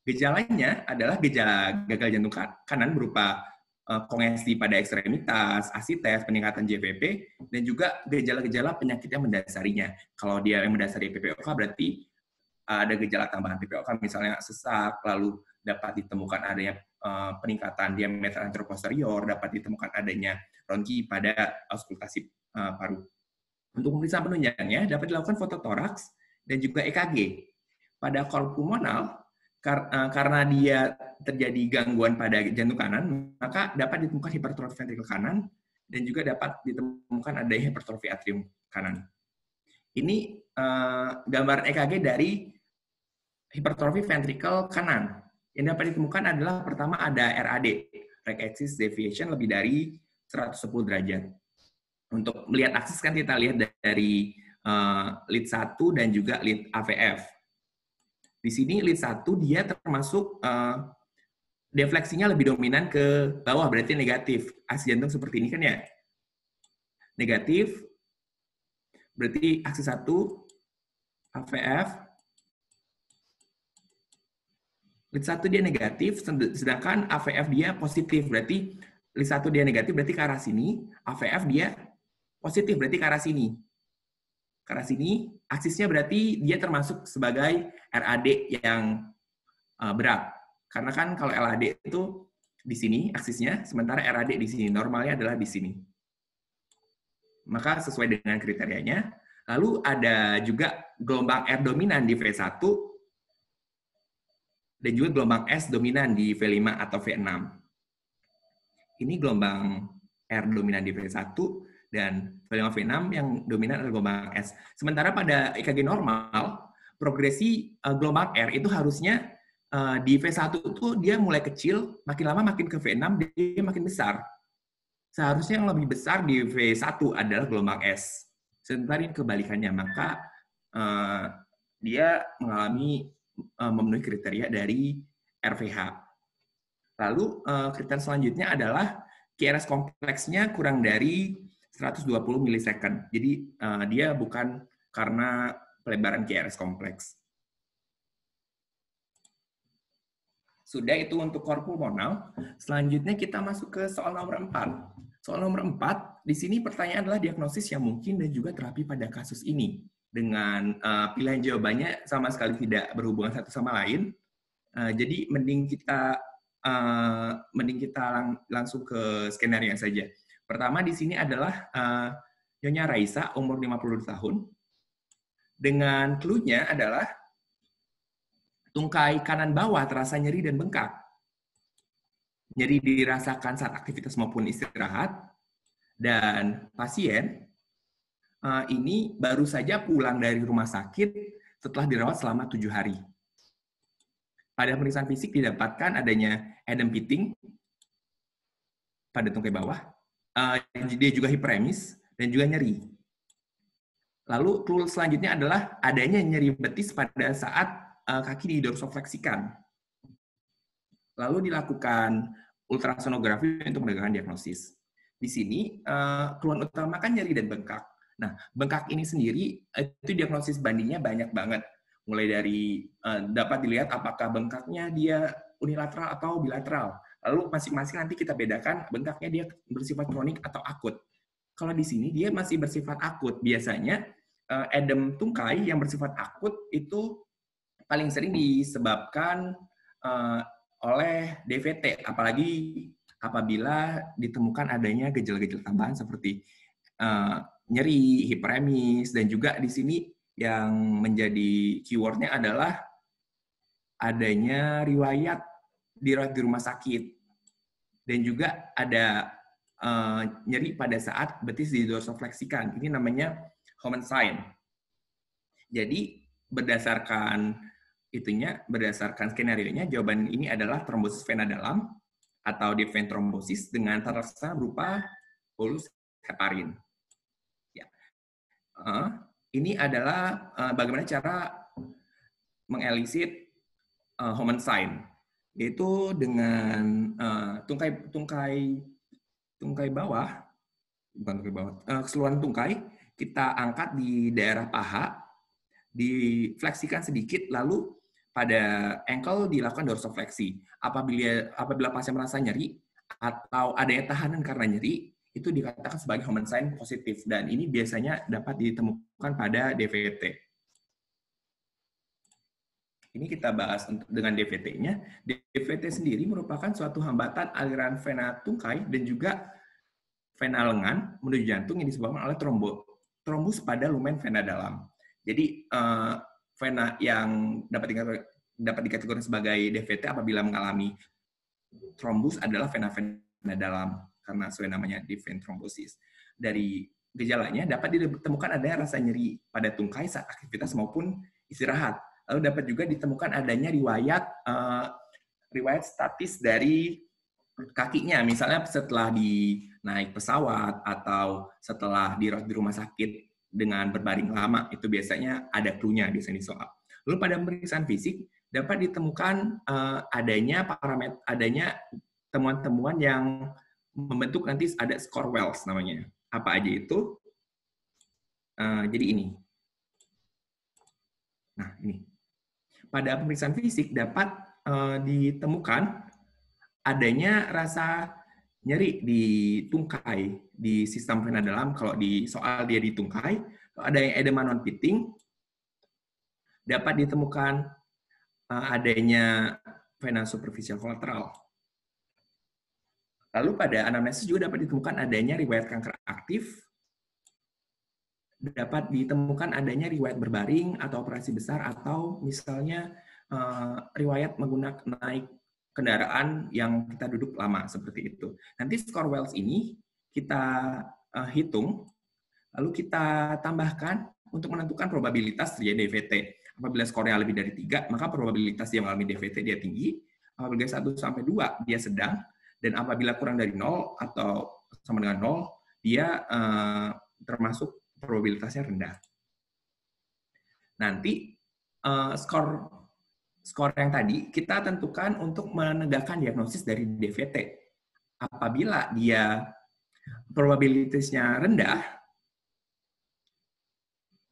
Speaker 1: Gejalanya adalah gejala gagal jantung kanan berupa kongesti pada ekstremitas, asites, peningkatan JVP, dan juga gejala-gejala penyakit yang mendasarinya. Kalau dia yang mendasari PPOK berarti ada gejala tambahan PPOK, misalnya sesak, lalu dapat ditemukan adanya peningkatan diameter anteroposterior, dapat ditemukan adanya ronki pada auskultasi paru. Untuk pemeriksaan penunjangnya dapat dilakukan fototoraks dan juga EKG. Pada cor pulmonal, karena dia terjadi gangguan pada jantung kanan, maka dapat ditemukan hipertrofi ventrikel kanan dan juga dapat ditemukan adanya hipertrofi atrium kanan. Ini gambaran EKG dari hipertrofi ventrikel kanan. Yang dapat ditemukan adalah pertama ada RAD, right axis deviation lebih dari 110 derajat. Untuk melihat aksis kan kita lihat dari lead 1 dan juga lead AVF. Di sini lead 1 dia termasuk defleksinya lebih dominan ke bawah, berarti negatif. Aksis jantung seperti ini kan ya. Negatif, berarti aksis 1, AVF, lead 1 dia negatif, sedangkan AVF dia positif, berarti lead 1 dia negatif, berarti ke arah sini, AVF dia positif, berarti ke arah sini. Ke arah sini, aksisnya berarti dia termasuk sebagai RAD yang berat. Karena kan kalau LAD itu di sini aksisnya, sementara RAD di sini. Normalnya adalah di sini. Maka sesuai dengan kriterianya. Lalu ada juga gelombang R dominan di V1 dan juga gelombang S dominan di V5 atau V6. Ini gelombang R dominan di V1 dan V5 V6 yang dominan adalah gelombang S. Sementara pada EKG normal, progresi gelombang R itu harusnya di V1 itu dia mulai kecil, makin lama makin ke V6 dia makin besar. Seharusnya yang lebih besar di V1 adalah gelombang S. Sementara ini kebalikannya, maka dia mengalami memenuhi kriteria dari RVH. Lalu kriteria selanjutnya adalah QRS kompleksnya kurang dari 120 milisecond. Jadi dia bukan karena pelebaran QRS kompleks. Sudah itu untuk cor pulmonal. Selanjutnya kita masuk ke soal nomor 4. Soal nomor 4, di sini pertanyaan adalah diagnosis yang mungkin dan juga terapi pada kasus ini. Dengan pilihan jawabannya sama sekali tidak berhubungan satu sama lain. Jadi mending kita langsung ke skenario saja. Pertama di sini adalah Nyonya Raisa, umur 52 tahun. Dengan clue-nya adalah tungkai kanan bawah terasa nyeri dan bengkak. Nyeri dirasakan saat aktivitas maupun istirahat. Dan pasien ini baru saja pulang dari rumah sakit setelah dirawat selama 7 hari. Pada pemeriksaan fisik didapatkan adanya edem pitting pada tungkai bawah. Dia juga hiperemis dan juga nyeri. Lalu clue selanjutnya adalah adanya nyeri betis pada saat kaki didorsofleksikan. Lalu dilakukan ultrasonografi untuk menegakkan diagnosis. Di sini keluhan utama kan nyeri dan bengkak. Nah, bengkak ini sendiri itu diagnosis bandingnya banyak banget. Mulai dari dapat dilihat apakah bengkaknya dia unilateral atau bilateral. Lalu masing-masing nanti kita bedakan bengkaknya dia bersifat kronik atau akut. Kalau di sini dia masih bersifat akut. Biasanya edem tungkai yang bersifat akut itu paling sering disebabkan oleh DVT, apalagi apabila ditemukan adanya gejala-gejala tambahan seperti nyeri, hiperemis, dan juga di sini yang menjadi keyword-nya adalah adanya riwayat dirawat di rumah sakit dan juga ada nyeri pada saat betis didorsofleksikan. Ini namanya Homan sign. Jadi berdasarkan skenario-nya, jawaban ini adalah trombosis vena dalam atau deep vein thrombosis dengan tata laksana berupa bolus heparin. Ya. Ini adalah bagaimana cara mengelisit Homan sign, yaitu dengan tungkai bawah, bukan tungkai bawah, keseluruhan tungkai kita angkat di daerah paha, difleksikan sedikit, lalu pada ankle dilakukan dorsofleksi. Apabila pasien merasa nyeri, atau adanya tahanan karena nyeri, itu dikatakan sebagai homicide positif, dan ini biasanya dapat ditemukan pada DVT. Ini kita bahas dengan DVT-nya. DVT sendiri merupakan suatu hambatan aliran vena tungkai dan juga vena lengan menuju jantung yang disebabkan oleh trombus pada lumen vena dalam. Jadi vena yang dapat dikategorikan sebagai DVT apabila mengalami trombus adalah vena-vena dalam, karena sesuai namanya deep vein thrombosis. Dari gejalanya dapat ditemukan adanya rasa nyeri pada tungkai saat aktivitas maupun istirahat. Lalu dapat juga ditemukan adanya riwayat statis dari kakinya, misalnya setelah naik pesawat atau setelah dirawat di rumah sakit dengan berbaring lama, itu biasanya ada clue-nya biasanya di soal. Lalu pada pemeriksaan fisik dapat ditemukan adanya temuan-temuan yang membentuk nanti ada score Wells namanya. Apa aja itu? Jadi ini. Nah, ini. Pada pemeriksaan fisik dapat ditemukan adanya rasa nyeri di tungkai, di sistem vena dalam. Kalau di soal dia di tungkai, ada yang edema non-pitting, dapat ditemukan adanya vena superficial kolateral. Lalu pada anamnesis juga dapat ditemukan adanya riwayat kanker aktif, dapat ditemukan adanya riwayat berbaring atau operasi besar, atau misalnya riwayat menggunakan naik kendaraan yang kita duduk lama seperti itu. Nanti skor Wells ini kita hitung, lalu kita tambahkan untuk menentukan probabilitas terjadi DVT. Apabila skornya lebih dari 3, maka probabilitas dia mengalami DVT dia tinggi. Apabila 1 sampai 2 dia sedang, dan apabila kurang dari 0 atau sama dengan 0 dia termasuk probabilitasnya rendah. Nanti skor yang tadi kita tentukan untuk menegakkan diagnosis dari DVT. Apabila dia probabilitasnya rendah,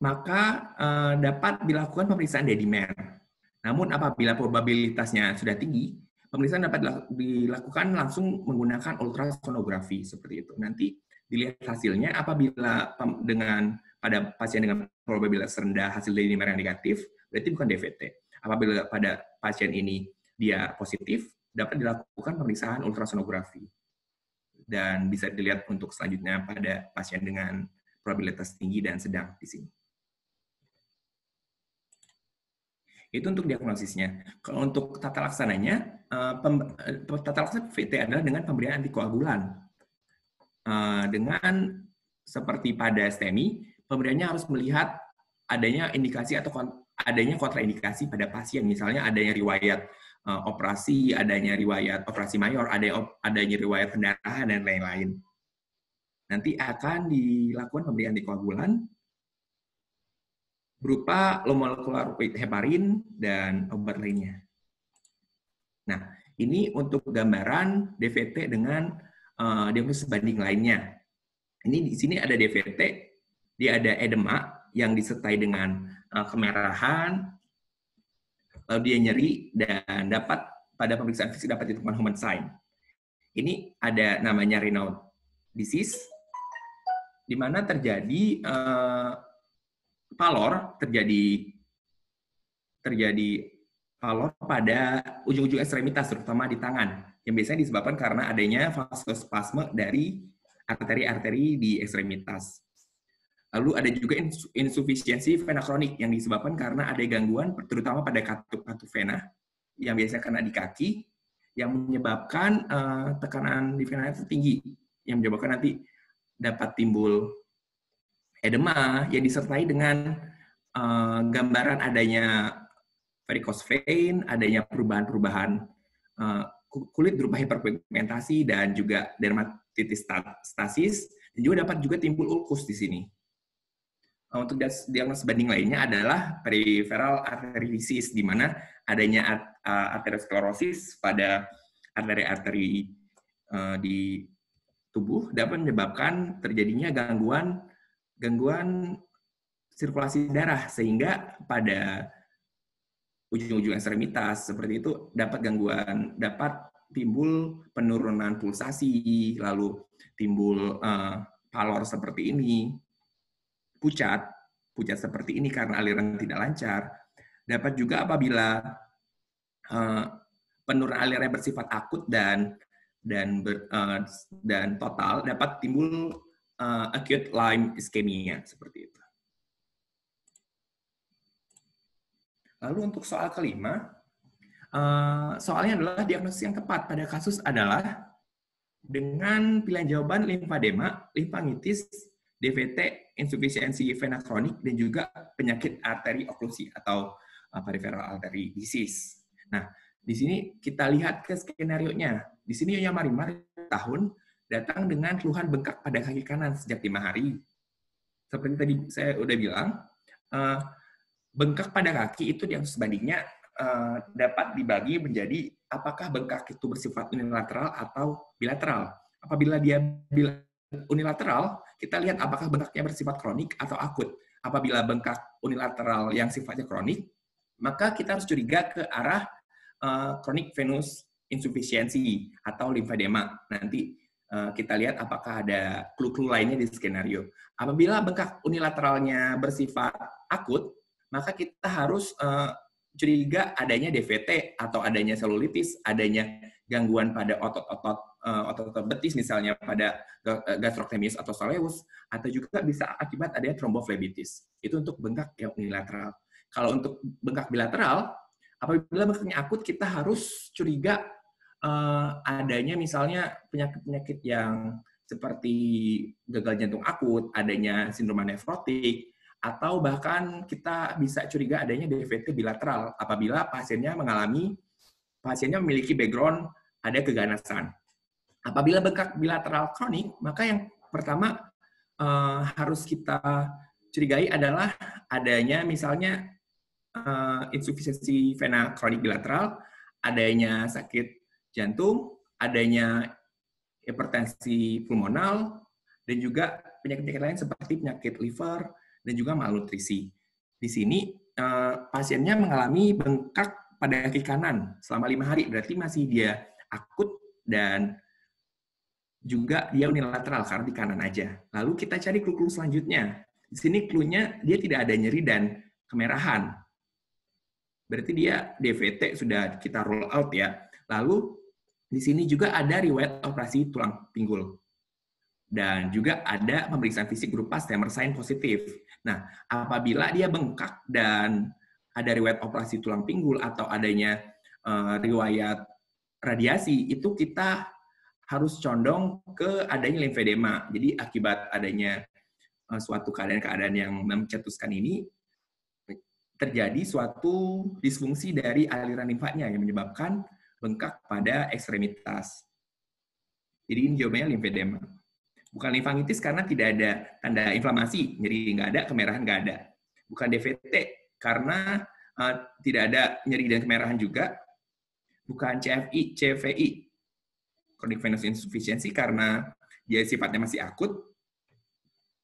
Speaker 1: maka dapat dilakukan pemeriksaan dedimer. Namun apabila probabilitasnya sudah tinggi, pemeriksaan dapat dilakukan langsung menggunakan ultrasonografi seperti itu. Nanti dilihat hasilnya, apabila pada pasien dengan probabilitas rendah hasil dedimer yang negatif, berarti bukan DVT. Apabila pada pasien ini dia positif, dapat dilakukan pemeriksaan ultrasonografi. Dan bisa dilihat untuk selanjutnya pada pasien dengan probabilitas tinggi dan sedang di sini. Itu untuk diagnosisnya. Kalau untuk tata laksananya, tata laksana VT adalah dengan pemberian antikoagulan. Dengan seperti pada STEMI, pemberiannya harus melihat adanya indikasi atau adanya kontraindikasi pada pasien. Misalnya adanya riwayat operasi, adanya riwayat operasi mayor, adanya riwayat pendarahan, dan lain-lain. Nanti akan dilakukan pemberian antikoagulan berupa low molecular weight heparin dan obat lainnya. Nah, ini untuk gambaran DVT dengan diagnosis banding lainnya. Ini di sini ada DVT, dia ada edema yang disertai dengan kemerahan, lalu dia nyeri, dan dapat pada pemeriksaan fisik dapat ditemukan human sign. Ini ada namanya Raynaud disease, di mana terjadi pallor, terjadi pallor pada ujung-ujung ekstremitas, terutama di tangan, yang biasanya disebabkan karena adanya vasospasme dari arteri-arteri di ekstremitas. Lalu ada juga insufisiensi vena kronik yang disebabkan karena ada gangguan, terutama pada katup vena, yang biasanya kena di kaki, yang menyebabkan tekanan di vena itu tinggi, yang menyebabkan nanti dapat timbul edema yang disertai dengan gambaran adanya varicose vein, adanya perubahan-perubahan kulit berupa hiperpigmentasi dan juga dermatitis stasis, dan juga dapat juga timbul ulkus di sini. Untuk diagnosis banding lainnya adalah peripheral artery disease, di mana adanya arteriosklerosis pada arteri-arteri di tubuh dapat menyebabkan terjadinya gangguan sirkulasi darah, sehingga pada ujung-ujung ekstremitas seperti itu dapat timbul penurunan pulsasi, lalu timbul pallor seperti ini, pucat seperti ini karena aliran tidak lancar. Dapat juga apabila penurunan aliran bersifat akut dan total, dapat timbul acute line ischemia seperti itu. Lalu untuk soal kelima, soalnya adalah diagnosis yang tepat pada kasus adalah dengan pilihan jawaban limfadema, limfangitis, DVT, insufisiensi vena kronik, dan juga penyakit arteri oklusi atau peripheral artery disease. Nah, di sini kita lihat ke skenario-nya. Di sini Nyonya Marimar tahun datang dengan keluhan bengkak pada kaki kanan sejak 5 hari. Seperti tadi saya udah bilang, bengkak pada kaki itu diagnosis bandingnya dapat dibagi menjadi apakah bengkak itu bersifat unilateral atau bilateral. Apabila dia unilateral, kita lihat apakah bengkaknya bersifat kronik atau akut. Apabila bengkak unilateral yang sifatnya kronik, maka kita harus curiga ke arah chronic venous insufficiency atau limfadema. Nanti kita lihat apakah ada clue-clue lainnya di skenario. Apabila bengkak unilateralnya bersifat akut, maka kita harus curiga adanya DVT atau adanya selulitis, adanya gangguan pada otot betis, misalnya pada gastrocnemius atau soleus, atau juga bisa akibat adanya thrombophlebosis. Itu untuk bengkak yang unilateral. Kalau untuk bengkak bilateral, apabila bengkaknya akut, kita harus curiga adanya misalnya penyakit-penyakit yang seperti gagal jantung akut, adanya sindrom nefrotik, atau bahkan kita bisa curiga adanya DVT bilateral apabila pasiennya memiliki background ada keganasan. Apabila bengkak bilateral kronik, maka yang pertama harus kita curigai adalah adanya misalnya insufisiensi vena kronik bilateral, adanya sakit jantung, adanya hipertensi pulmonal, dan juga penyakit-penyakit lain seperti penyakit liver, dan juga malnutrisi. Di sini pasiennya mengalami bengkak pada kaki kanan selama 5 hari, berarti masih dia akut dan juga dia unilateral karena di kanan aja. Lalu kita cari clue-clue selanjutnya. Di sini clue-nya dia tidak ada nyeri dan kemerahan. Berarti dia DVT sudah kita roll out ya. Lalu di sini juga ada riwayat operasi tulang pinggul. Dan juga ada pemeriksaan fisik berupa Stemmer sign positif. Nah, apabila dia bengkak dan ada riwayat operasi tulang pinggul atau adanya riwayat radiasi, itu kita harus condong ke adanya limfedema. Jadi akibat adanya suatu keadaan-keadaan yang mencetuskan ini, terjadi suatu disfungsi dari aliran limfanya yang menyebabkan bengkak pada ekstremitas. Jadi ini jawabannya limfedema. Bukan limfangitis karena tidak ada tanda inflamasi, nyeri nggak ada, kemerahan nggak ada. Bukan DVT karena tidak ada nyeri dan kemerahan juga. Bukan CVI, chronic venous insufficiency karena dia sifatnya masih akut.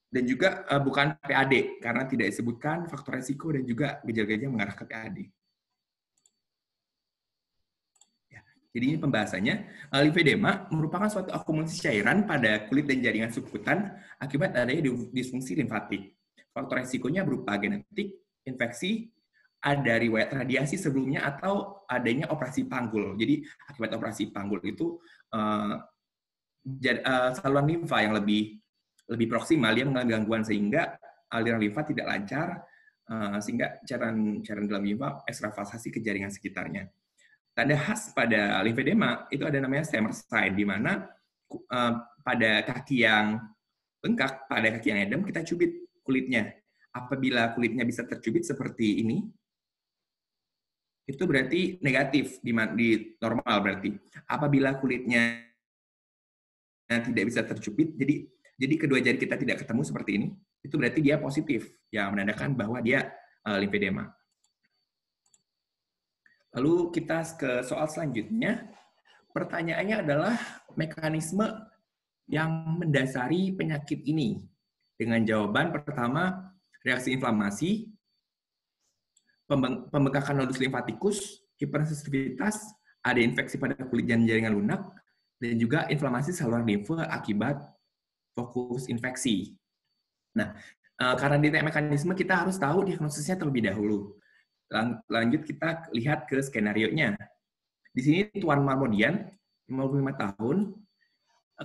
Speaker 1: Dan juga bukan PAD karena tidak disebutkan faktor resiko dan juga gejala-gejala mengarah ke PAD. Jadi ini pembahasannya, limfedema merupakan suatu akumulasi cairan pada kulit dan jaringan subkutan akibat adanya disfungsi limfatik. Faktor resikonya berupa genetik, infeksi, ada riwayat radiasi sebelumnya, atau adanya operasi panggul. Jadi akibat operasi panggul itu saluran limfa yang lebih proksimal, dia mengalami gangguan sehingga aliran limfa tidak lancar, sehingga cairan dalam limfa ekstravasasi ke jaringan sekitarnya. Tanda khas pada limfedema itu ada namanya Stemmer sign, di mana pada kaki yang bengkak, pada kaki yang edem, kita cubit kulitnya. Apabila kulitnya bisa tercubit seperti ini, itu berarti negatif, di normal berarti. Apabila kulitnya tidak bisa tercubit, jadi kedua jari kita tidak ketemu seperti ini, itu berarti dia positif, yang menandakan bahwa dia limfedema. Lalu kita ke soal selanjutnya. Pertanyaannya adalah mekanisme yang mendasari penyakit ini. Dengan jawaban pertama, reaksi inflamasi, pembengkakan nodus limfatikus, hipersensitivitas, ada infeksi pada kulit dan jaringan lunak, dan juga inflamasi saluran limfe akibat fokus infeksi. Nah, karena di mekanisme kita harus tahu diagnosisnya terlebih dahulu. Lanjut kita lihat ke skenario-nya. Di sini Tuan Marmodian, 55 tahun,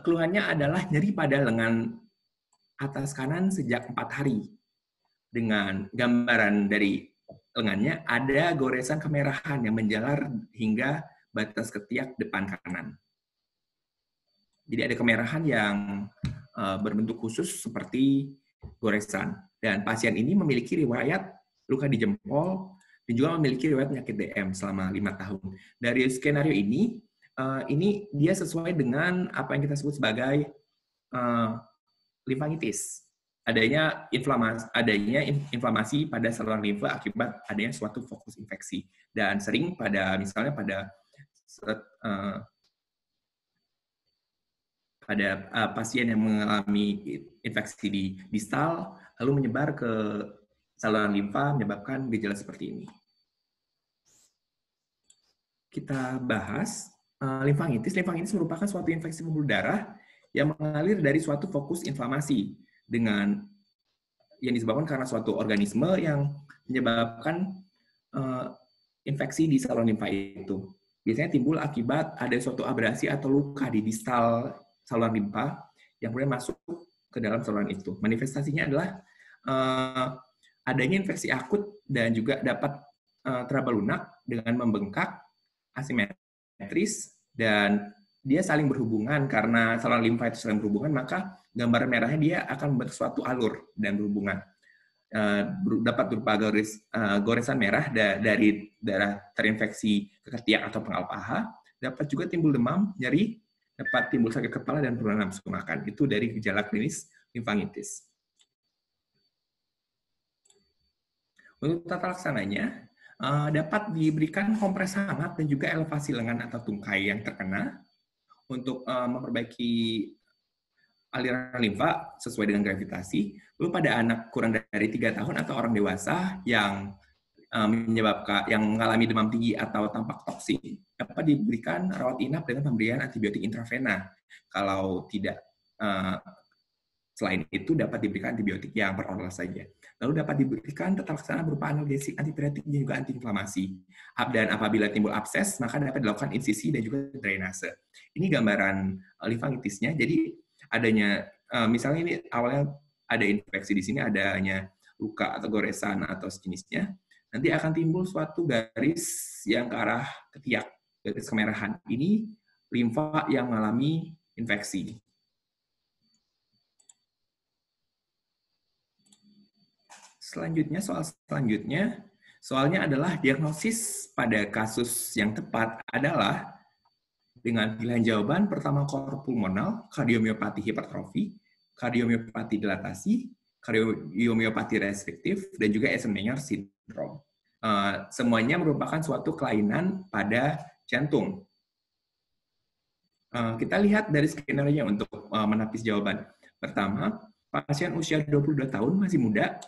Speaker 1: keluhannya adalah nyeri pada lengan atas kanan sejak 4 hari. Dengan gambaran dari lengannya, ada goresan kemerahan yang menjalar hingga batas ketiak depan kanan. Jadi ada kemerahan yang berbentuk khusus seperti goresan. Dan pasien ini memiliki riwayat luka di jempol dan juga memiliki riwayat penyakit DM selama 5 tahun. Dari skenario ini dia sesuai dengan apa yang kita sebut sebagai limfangitis. Adanya inflamasi pada saluran limfe akibat adanya suatu fokus infeksi. Dan sering misalnya pada pasien yang mengalami infeksi di distal, lalu menyebar ke saluran limfa, menyebabkan gejala seperti ini. Kita bahas limfangitis. Limfangitis merupakan suatu infeksi pembuluh darah yang mengalir dari suatu fokus inflamasi yang disebabkan karena suatu organisme yang menyebabkan infeksi di saluran limfa itu. Biasanya timbul akibat ada suatu abrasi atau luka di distal saluran limfa yang kemudian masuk ke dalam saluran itu. Manifestasinya adalah adanya infeksi akut dan juga dapat teraba lunak dengan membengkak, asimetris, dan dia saling berhubungan. Karena saluran limfa itu saling berhubungan, maka gambar merahnya dia akan membentuk suatu alur dan berhubungan. Dapat berupa goresan merah dari darah terinfeksi ke ketiak atau penggal paha, dapat juga timbul demam, nyeri, dapat timbul sakit kepala dan penurunan nafsu makan. Itu dari gejala klinis limfangitis. Untuk tata laksananya, dapat diberikan kompres hangat dan juga elevasi lengan atau tungkai yang terkena untuk memperbaiki aliran limfa sesuai dengan gravitasi. Lalu pada anak kurang dari 3 tahun atau orang dewasa yang yang mengalami demam tinggi atau tampak toksin, dapat diberikan rawat inap dengan pemberian antibiotik intravena. Kalau tidak, selain itu dapat diberikan antibiotik yang per oral saja. Lalu dapat diberikan tata laksana berupa analgesik, antipiretik, dan juga antiinflamasi. Dan apabila timbul abses, maka dapat dilakukan insisi dan juga drainase. Ini gambaran limfangitisnya. Jadi adanya, misalnya ini awalnya ada infeksi di sini, adanya luka atau goresan atau sejenisnya, nanti akan timbul suatu garis yang ke arah ketiak, garis kemerahan. Ini limfa yang mengalami infeksi. Soalnya adalah diagnosis pada kasus yang tepat adalah dengan pilihan jawaban pertama core pulmonal, kardiomiopati hipertrofi, kardiomiopati dilatasi, kardiomiopati restriktif, dan juga Eisenmenger syndrome. Semuanya merupakan suatu kelainan pada jantung. Kita lihat dari skenario untuk menapis jawaban. Pertama, pasien usia 22 tahun, masih muda,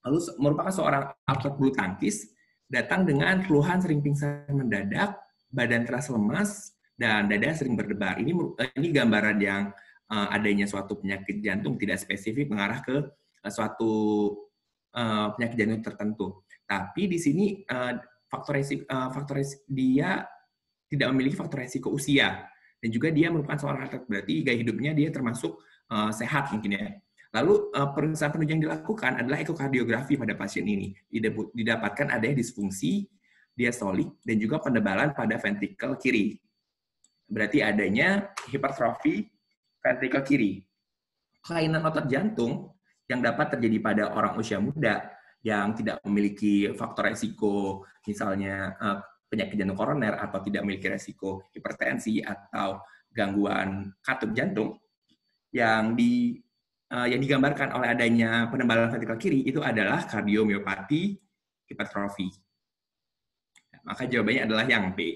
Speaker 1: lalu merupakan seorang atlet bulu tangkis, datang dengan keluhan sering pingsan mendadak, badan terasa lemas, dan dada sering berdebar. Ini gambaran yang adanya suatu penyakit jantung tidak spesifik mengarah ke suatu penyakit jantung tertentu. Tapi di sini dia tidak memiliki faktor resiko usia, dan juga dia merupakan seorang atlet, berarti gaya hidupnya dia termasuk sehat mungkin ya. Lalu pemeriksaan penunjang yang dilakukan adalah ekokardiografi pada pasien ini. Didapatkan adanya disfungsi diastolik dan juga penebalan pada ventrikel kiri. Berarti adanya hipertrofi ventrikel kiri. Kelainan otot jantung yang dapat terjadi pada orang usia muda yang tidak memiliki faktor resiko, misalnya penyakit jantung koroner atau tidak memiliki resiko hipertensi atau gangguan katup jantung, yang digambarkan oleh adanya penebalan ventrikel kiri itu adalah kardiomiopati hipertrofi. Maka jawabannya adalah yang B.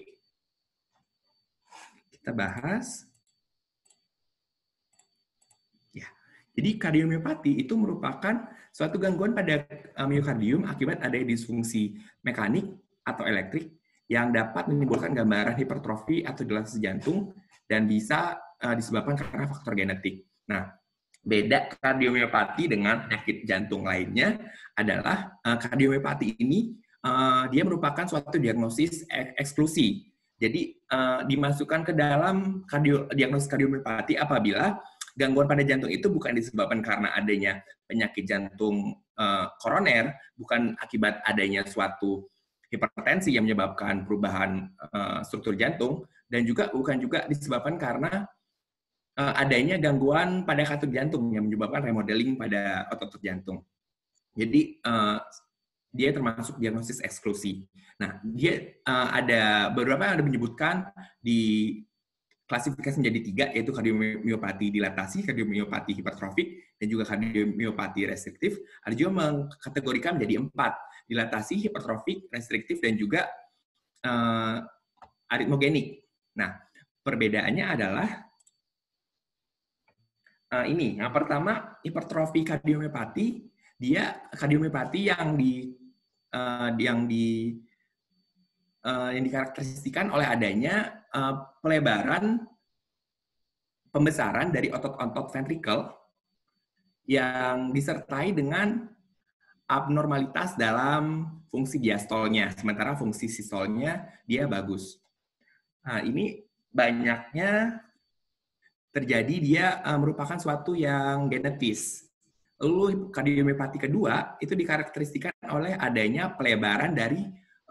Speaker 1: Kita bahas. Ya. Jadi kardiomiopati itu merupakan suatu gangguan pada miokardium akibat adanya disfungsi mekanik atau elektrik yang dapat menimbulkan gambaran hipertrofi atau dilatasi jantung dan bisa disebabkan karena faktor genetik. Nah, beda kardiomiopati dengan penyakit jantung lainnya adalah kardiomiopati ini dia merupakan suatu diagnosis eksklusi. Jadi dimasukkan ke dalam diagnosis kardiomiopati apabila gangguan pada jantung itu bukan disebabkan karena adanya penyakit jantung koroner, bukan akibat adanya suatu hipertensi yang menyebabkan perubahan struktur jantung, dan juga bukan juga disebabkan karena adanya gangguan pada katup jantung yang menyebabkan remodeling pada otot jantung. Jadi dia termasuk diagnosis eksklusi. Nah, dia ada beberapa yang ada menyebutkan di klasifikasi menjadi 3, yaitu kardiomiopati dilatasi, kardiomiopati hipertrofik, dan juga kardiomiopati restriktif. Ada juga mengkategorikan menjadi 4, dilatasi, hipertrofik, restriktif, dan juga aritmogenik. Nah, perbedaannya adalah ini. Yang pertama, hipertrofi kardiomiopati, dia kardiomiopati yang dikarakteristikkan oleh adanya pembesaran dari otot-otot ventrikel yang disertai dengan abnormalitas dalam fungsi diastolnya, sementara fungsi sistolnya dia bagus. Nah, ini banyaknya terjadi, dia merupakan suatu yang genetis. Lalu kardiomiopati kedua itu dikarakteristikan oleh adanya pelebaran dari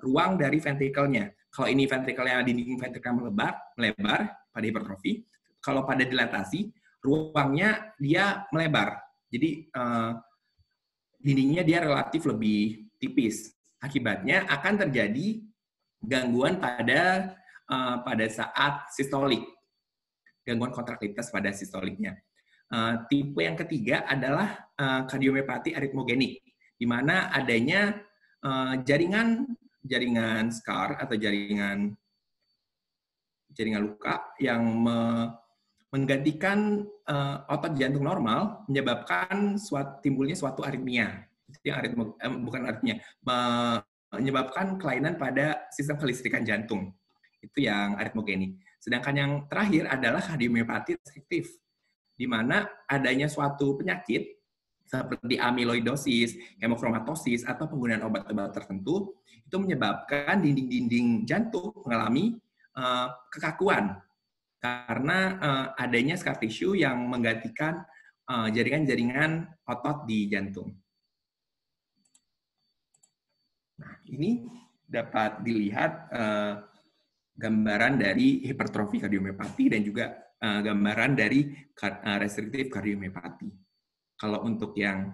Speaker 1: ruang dari ventrikelnya. Kalau ini ventrikelnya, dinding ventrikel melebar pada hipertrofi. Kalau pada dilatasi, ruangnya dia melebar. Jadi dindingnya dia relatif lebih tipis. Akibatnya akan terjadi gangguan pada saat sistolik, gangguan kontraktilitas pada sistoliknya. Tipe yang ketiga adalah kardiomiopati aritmogenik, di mana adanya jaringan scar atau jaringan luka yang menggantikan otot jantung normal, menyebabkan timbulnya suatu aritmia. Itu yang menyebabkan kelainan pada sistem kelistrikan jantung. Itu yang aritmogenik. Sedangkan yang terakhir adalah kardiomiopati restriktif, di mana adanya suatu penyakit seperti amyloidosis, hemochromatosis, atau penggunaan obat-obat tertentu, itu menyebabkan dinding-dinding jantung mengalami kekakuan karena adanya scar tissue yang menggantikan jaringan-jaringan otot di jantung. Nah, ini dapat dilihat gambaran dari hipertrofi kardiomiopati dan juga gambaran dari restriktif kardiomiopati. Kalau untuk yang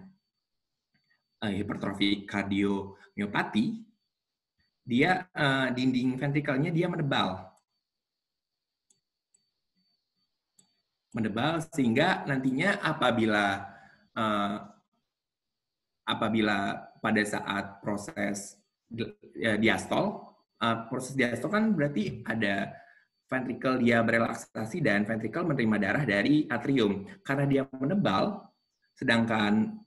Speaker 1: hipertrofi kardiomiopati, dia dinding ventrikelnya dia menebal sehingga nantinya apabila pada saat proses diastol, proses diastol kan berarti ada ventrikel dia berelaksasi dan ventrikel menerima darah dari atrium. Karena dia menebal, sedangkan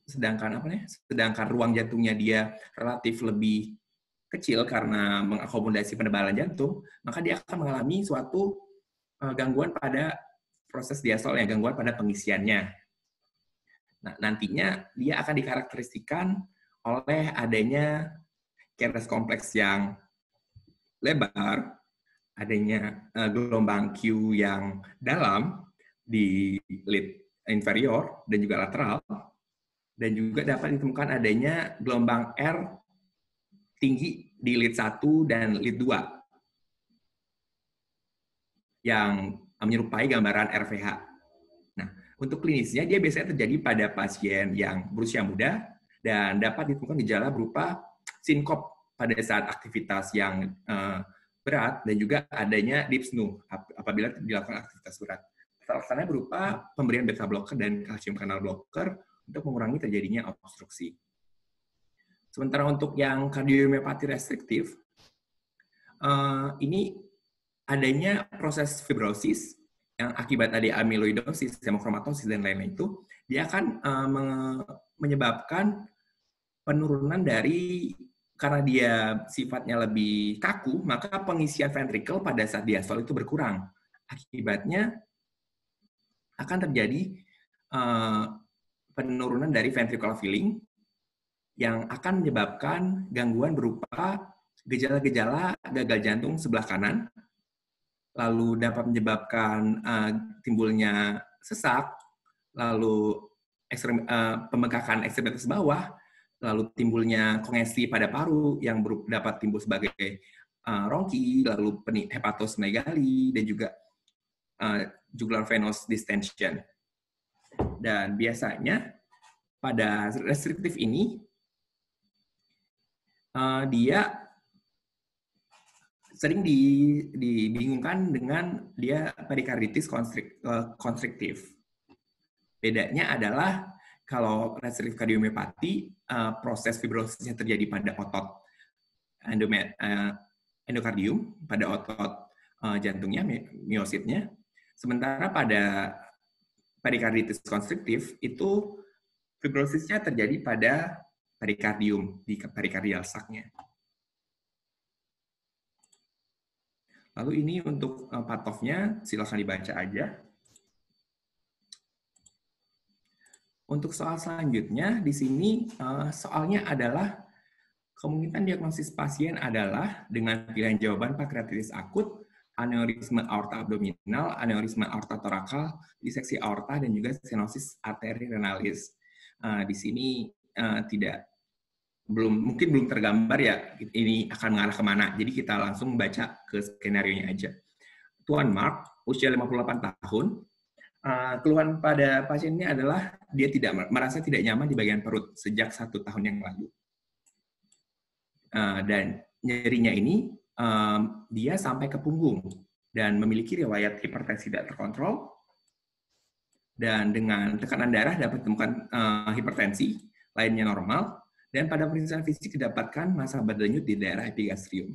Speaker 1: ruang jantungnya dia relatif lebih kecil karena mengakomodasi penebalan jantung, maka dia akan mengalami suatu gangguan pada proses diastolnya, gangguan pada pengisiannya. Nah, nantinya dia akan dikarakteristikan oleh adanya keras kompleks yang lebar, adanya gelombang Q yang dalam di lid inferior dan juga lateral, dan juga dapat ditemukan adanya gelombang R tinggi di lid 1 dan lid 2 yang menyerupai gambaran RVH. Nah, untuk klinisnya dia biasanya terjadi pada pasien yang berusia muda dan dapat ditemukan gejala berupa sinkop pada saat aktivitas yang berat dan juga adanya dyspnea apabila dilakukan aktivitas berat. Alasannya berupa pemberian beta blocker dan kalsium kanal blocker untuk mengurangi terjadinya obstruksi. Sementara untuk yang kardiomiopati restriktif, ini adanya proses fibrosis yang akibat tadi amyloidosis, hemochromatosis, dan lain-lain itu, dia akan menyebabkan penurunan dari karena dia sifatnya lebih kaku, maka pengisian ventrikel pada saat diastol itu berkurang. Akibatnya akan terjadi penurunan dari ventricular filling yang akan menyebabkan gangguan berupa gejala-gejala gagal jantung sebelah kanan, lalu dapat menyebabkan timbulnya sesak, lalu pembengkakan ekstremitas bawah, lalu timbulnya kongesti pada paru yang dapat timbul sebagai rongki, lalu hepatosmegali, dan juga jugular venous distension. Dan biasanya pada restriktif ini, dia sering dibingungkan dengan dia perikarditis konstriktif. Bedanya adalah kalau restriktif kardiomiopati, proses fibrosisnya terjadi pada otot endokardium, pada otot jantungnya, miositnya. Sementara pada perikarditis konstriktif, itu fibrosisnya terjadi pada perikardium, di perikardial sac-nya. Lalu ini untuk patofnya, silakan dibaca aja. Untuk soal selanjutnya, di sini soalnya adalah kemungkinan diagnosis pasien adalah dengan pilihan jawaban pankreatitis akut, aneurisma aorta abdominal, aneurisma aorta torakal, diseksi aorta, dan juga stenosis arteri renalis. Di sini mungkin belum tergambar ya ini akan mengarah kemana. Jadi kita langsung baca ke skenario-nya aja. Tuan Mark, usia 58 tahun, keluhan pada pasien ini adalah dia merasa tidak nyaman di bagian perut sejak 1 tahun yang lalu. Dan nyerinya ini dia sampai ke punggung dan memiliki riwayat hipertensi tidak terkontrol, dan dengan tekanan darah dapat ditemukan hipertensi lainnya normal, dan pada pemeriksaan fisik didapatkan massa berdenyut di daerah epigastrium.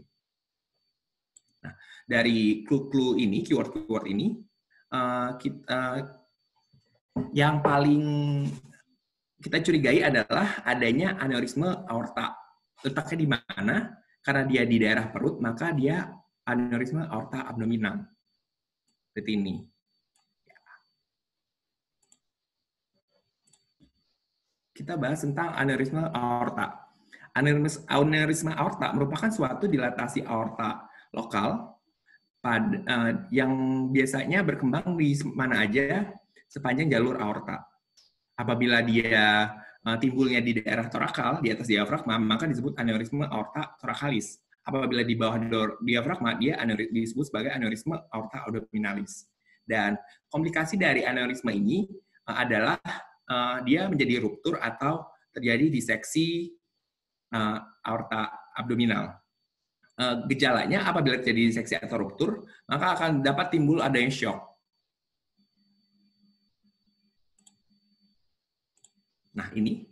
Speaker 1: Nah, dari clue-clue ini, keyword-keyword ini, yang paling kita curigai adalah adanya aneurisme aorta. Letaknya di mana? Karena dia di daerah perut, maka dia aneurisme aorta abdominal. Seperti ini. Kita bahas tentang aneurisme aorta. Aneurisme aorta merupakan suatu dilatasi aorta lokal yang biasanya berkembang di mana aja sepanjang jalur aorta. Apabila dia timbulnya di daerah torakal, di atas diafragma, maka disebut aneurisme aorta torakalis. Apabila di bawah diafragma, dia disebut sebagai aneurisme aorta abdominalis. Dan komplikasi dari aneurisme ini adalah dia menjadi ruptur atau terjadi diseksi aorta abdominal. Gejalanya apabila terjadi diseksi atau ruptur, maka akan dapat timbul adanya shock. Nah, ini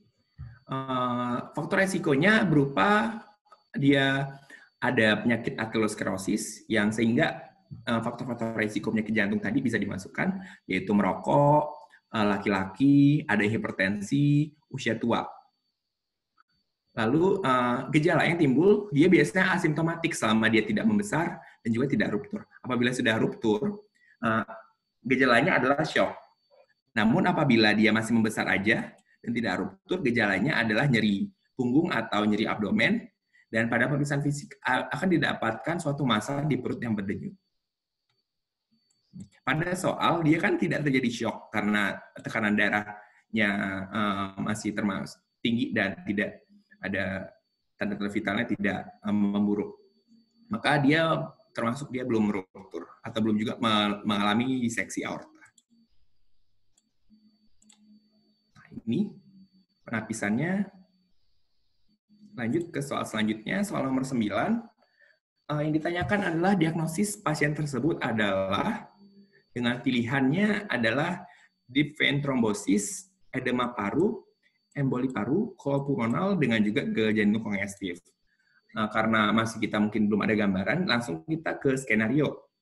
Speaker 1: faktor resikonya berupa dia ada penyakit aterosklerosis yang sehingga faktor-faktor resiko penyakit jantung tadi bisa dimasukkan, yaitu merokok, laki-laki, ada hipertensi, usia tua. Lalu gejala yang timbul, dia biasanya asimptomatik selama dia tidak membesar dan juga tidak ruptur. Apabila sudah ruptur, gejalanya adalah shock. Namun apabila dia masih membesar aja dan tidak ruptur, gejalanya adalah nyeri punggung atau nyeri abdomen, dan pada pemeriksaan fisik akan didapatkan suatu massa di perut yang berdenyut. Pada soal, dia kan tidak terjadi shock karena tekanan darahnya masih termasuk tinggi dan tidak ada tanda-tanda vitalnya tidak memburuk. Maka dia termasuk dia belum ruptur atau belum juga mengalami diseksi aorta. Nah, ini penapisannya. Lanjut ke soal selanjutnya, soal nomor 9. Yang ditanyakan adalah diagnosis pasien tersebut adalah dengan pilihannya adalah deep vein thrombosis, edema paru, emboli paru, koopulmonal, dengan juga gagal jantung kongestif. Nah, karena masih kita mungkin belum ada gambaran, langsung kita ke skenario.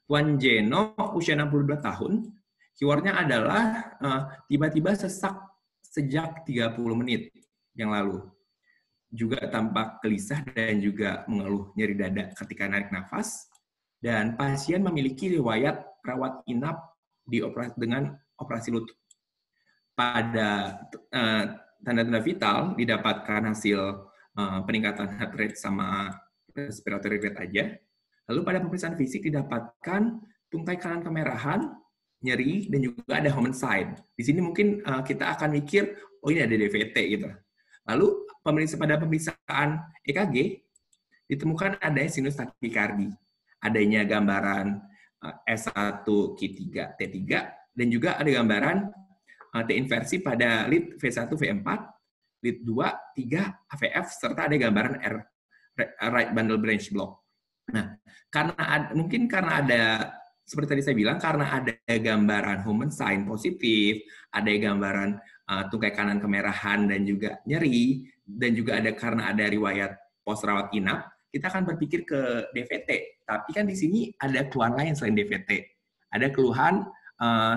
Speaker 1: Tuan Jeno, usia 62 tahun, keywordnya adalah tiba-tiba sesak sejak 30 menit yang lalu. juga tampak gelisah dan juga mengeluh nyeri dada ketika narik nafas. Dan pasien memiliki riwayat rawat inap dengan operasi lutut. Pada tanda-tanda vital didapatkan hasil peningkatan heart rate sama respiratory rate aja. Lalu pada pemeriksaan fisik didapatkan tungkai kanan kemerahan, nyeri, dan juga ada homicide. Di sini mungkin kita akan mikir, oh ini ada DVT gitu. Lalu pada pemeriksaan EKG ditemukan adanya sinus takikardi, adanya gambaran S1 Q3 T3, dan juga ada gambaran T inversi pada lead V1 V4, lead 2 3 AVF, serta ada gambaran right bundle branch block. Nah, mungkin karena ada, seperti tadi saya bilang, karena ada gambaran human sign positif, ada gambaran tungkai kanan kemerahan dan juga nyeri, dan juga karena ada riwayat pos rawat inap, kita akan berpikir ke DVT. Tapi kan di sini ada keluhan lain selain DVT. Ada keluhan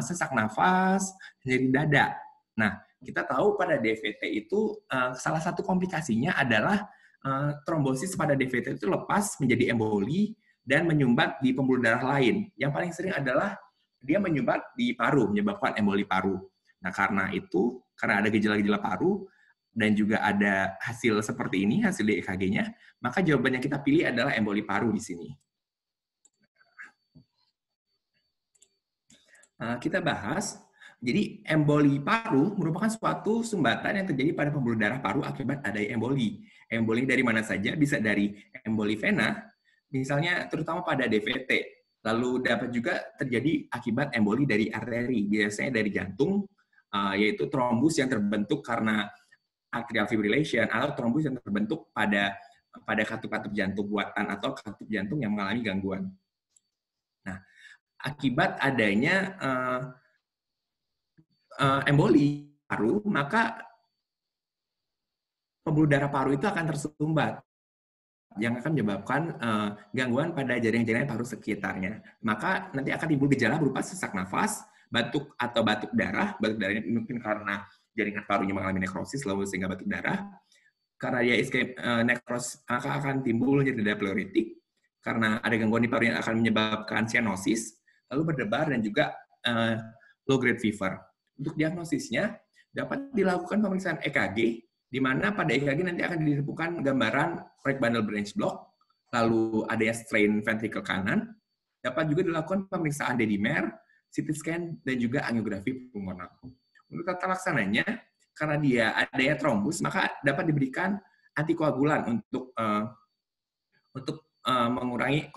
Speaker 1: sesak nafas, nyeri dada. Nah, kita tahu pada DVT itu salah satu komplikasinya adalah trombosis pada DVT itu lepas menjadi emboli dan menyumbat di pembuluh darah lain. Yang paling sering adalah dia menyumbat di paru, menyebabkan emboli paru. Nah, karena ada gejala-gejala paru dan juga ada hasil seperti ini, hasil di EKG-nya, maka jawaban yang kita pilih adalah emboli paru di sini. Kita bahas, jadi emboli paru merupakan suatu sumbatan yang terjadi pada pembuluh darah paru akibat adanya emboli. Emboli dari mana saja, bisa dari emboli vena, misalnya terutama pada DVT. Lalu dapat juga terjadi akibat emboli dari arteri, biasanya dari jantung, yaitu trombus yang terbentuk karena atrial fibrillation, atau trombus yang terbentuk pada katup-katup jantung buatan atau katup jantung yang mengalami gangguan. Nah, akibat adanya emboli paru, maka pembuluh darah paru itu akan tersumbat, yang akan menyebabkan gangguan pada jaringan-jaringan paru sekitarnya. Maka nanti akan timbul gejala berupa sesak nafas, batuk atau batuk darah. Batuk darahnya mungkin karena jaringan parunya mengalami nekrosis, lalu sehingga batuk darah. Karena dia nekrosis, maka akan timbul nyeri dada pleuritik. Karena ada gangguan di paru yang akan menyebabkan cyanosis, lalu berdebar, dan juga low grade fever. Untuk diagnosisnya dapat dilakukan pemeriksaan EKG, di mana pada EKG nanti akan ditemukan gambaran right bundle branch block, lalu adanya strain ventricle kanan. Dapat juga dilakukan pemeriksaan dedimer, CT scan, dan juga angiografi pulmonal. Untuk tata laksananya, karena dia adanya trombus, maka dapat diberikan antikoagulan untuk mengurangi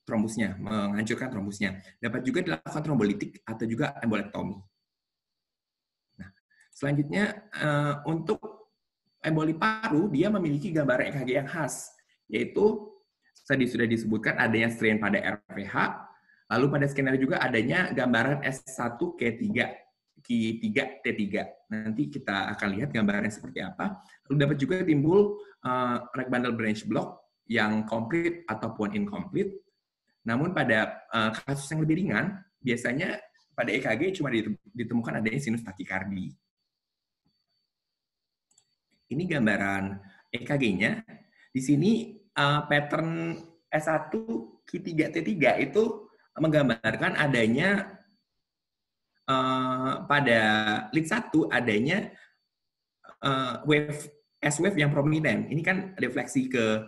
Speaker 1: trombusnya, menghancurkan trombusnya. Dapat juga dilakukan trombolitik atau juga embolektomi. Nah, selanjutnya untuk emboli paru, dia memiliki gambaran EKG yang khas, yaitu tadi sudah disebutkan adanya strain pada RPH, lalu pada skenario juga adanya gambaran S1 Q3 T3. Nanti kita akan lihat gambarannya seperti apa. Lalu dapat juga timbul right bundle branch block yang komplit ataupun incomplete. Namun pada kasus yang lebih ringan, biasanya pada EKG cuma ditemukan adanya sinus takikardi. Ini gambaran EKG-nya. Di sini pattern S1 Q3 T3 itu menggambarkan adanya pada lead 1 adanya S-wave yang prominent. Ini kan refleksi ke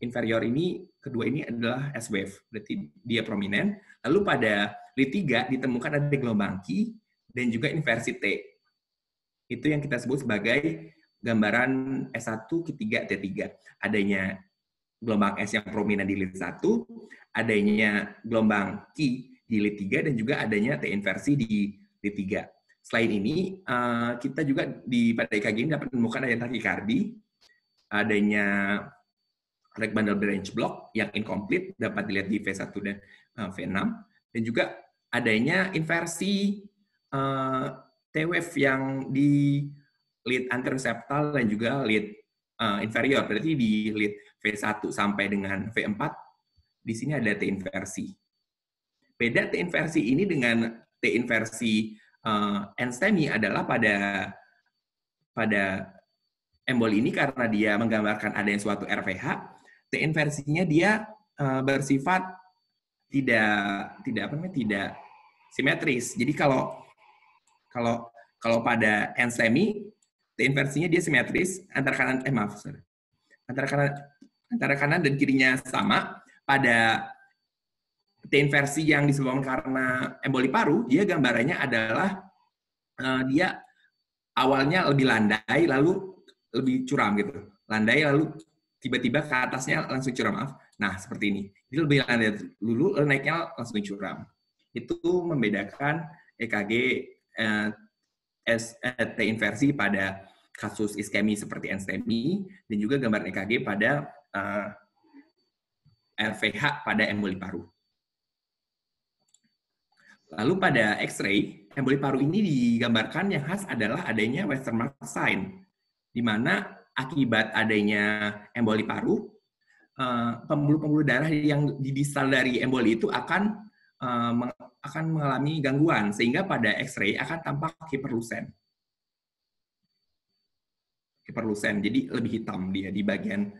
Speaker 1: inferior ini, kedua ini adalah S-wave, berarti dia prominent. Lalu pada lead 3 ditemukan ada gelombang Q dan juga inversi T. Itu yang kita sebut sebagai gambaran S1 Q3 T3. Adanya gelombang S yang prominent di lead 1, adanya gelombang Q di lead 3, dan juga adanya T inversi di lead 3. Selain ini, kita juga pada EKG ini dapat menemukan adanya takikardi, adanya right bundle branch block yang incomplete, dapat dilihat di V1 dan V6, dan juga adanya inversi T-wave yang di lead anteroseptal dan juga lead inferior, berarti di lead V1 sampai dengan V4, di sini ada T inversi. Beda T inversi ini dengan T inversi NSTEMI adalah pada emboli ini karena dia menggambarkan adanya suatu RPH, T inversinya dia bersifat tidak simetris. Jadi kalau pada N-STEMI, T inversinya dia simetris antara kanan dan kirinya sama. Pada T inversi yang disebabkan karena emboli paru, dia gambarannya adalah dia awalnya lebih landai lalu lebih curam gitu. Landai lalu tiba-tiba ke atasnya langsung curam, maaf. Nah, seperti ini. Jadi lebih landai dulu, naiknya langsung curam. Itu membedakan EKG T inversi pada kasus iskemi seperti N-STEMI dan juga gambar EKG pada RVH pada emboli paru. Lalu pada X-ray, emboli paru ini digambarkan yang khas adalah adanya Westermarck sign, di mana akibat adanya emboli paru, pembuluh-pembuluh darah yang di distal dari emboli itu akan mengalami gangguan, sehingga pada X-ray akan tampak hiperlusen. Jadi lebih hitam dia di bagian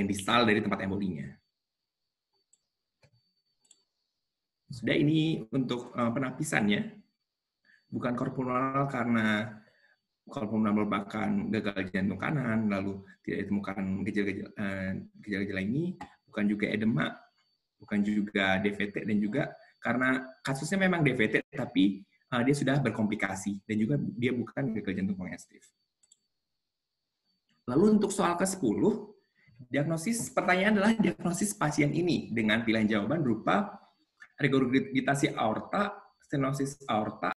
Speaker 1: distal dari tempat embolinya. Sudah, ini untuk penapisannya. Bukan korpulmonal karena korpulmonal merupakan gagal jantung kanan, lalu tidak ditemukan gejala-gejala ini, bukan juga edema, bukan juga DVT, dan juga karena kasusnya memang DVT, tapi dia sudah berkomplikasi, dan juga dia bukan gagal jantung kongestif. Lalu untuk soal ke-10, pertanyaan adalah diagnosis pasien ini dengan pilihan jawaban berupa regurgitasi aorta, stenosis aorta,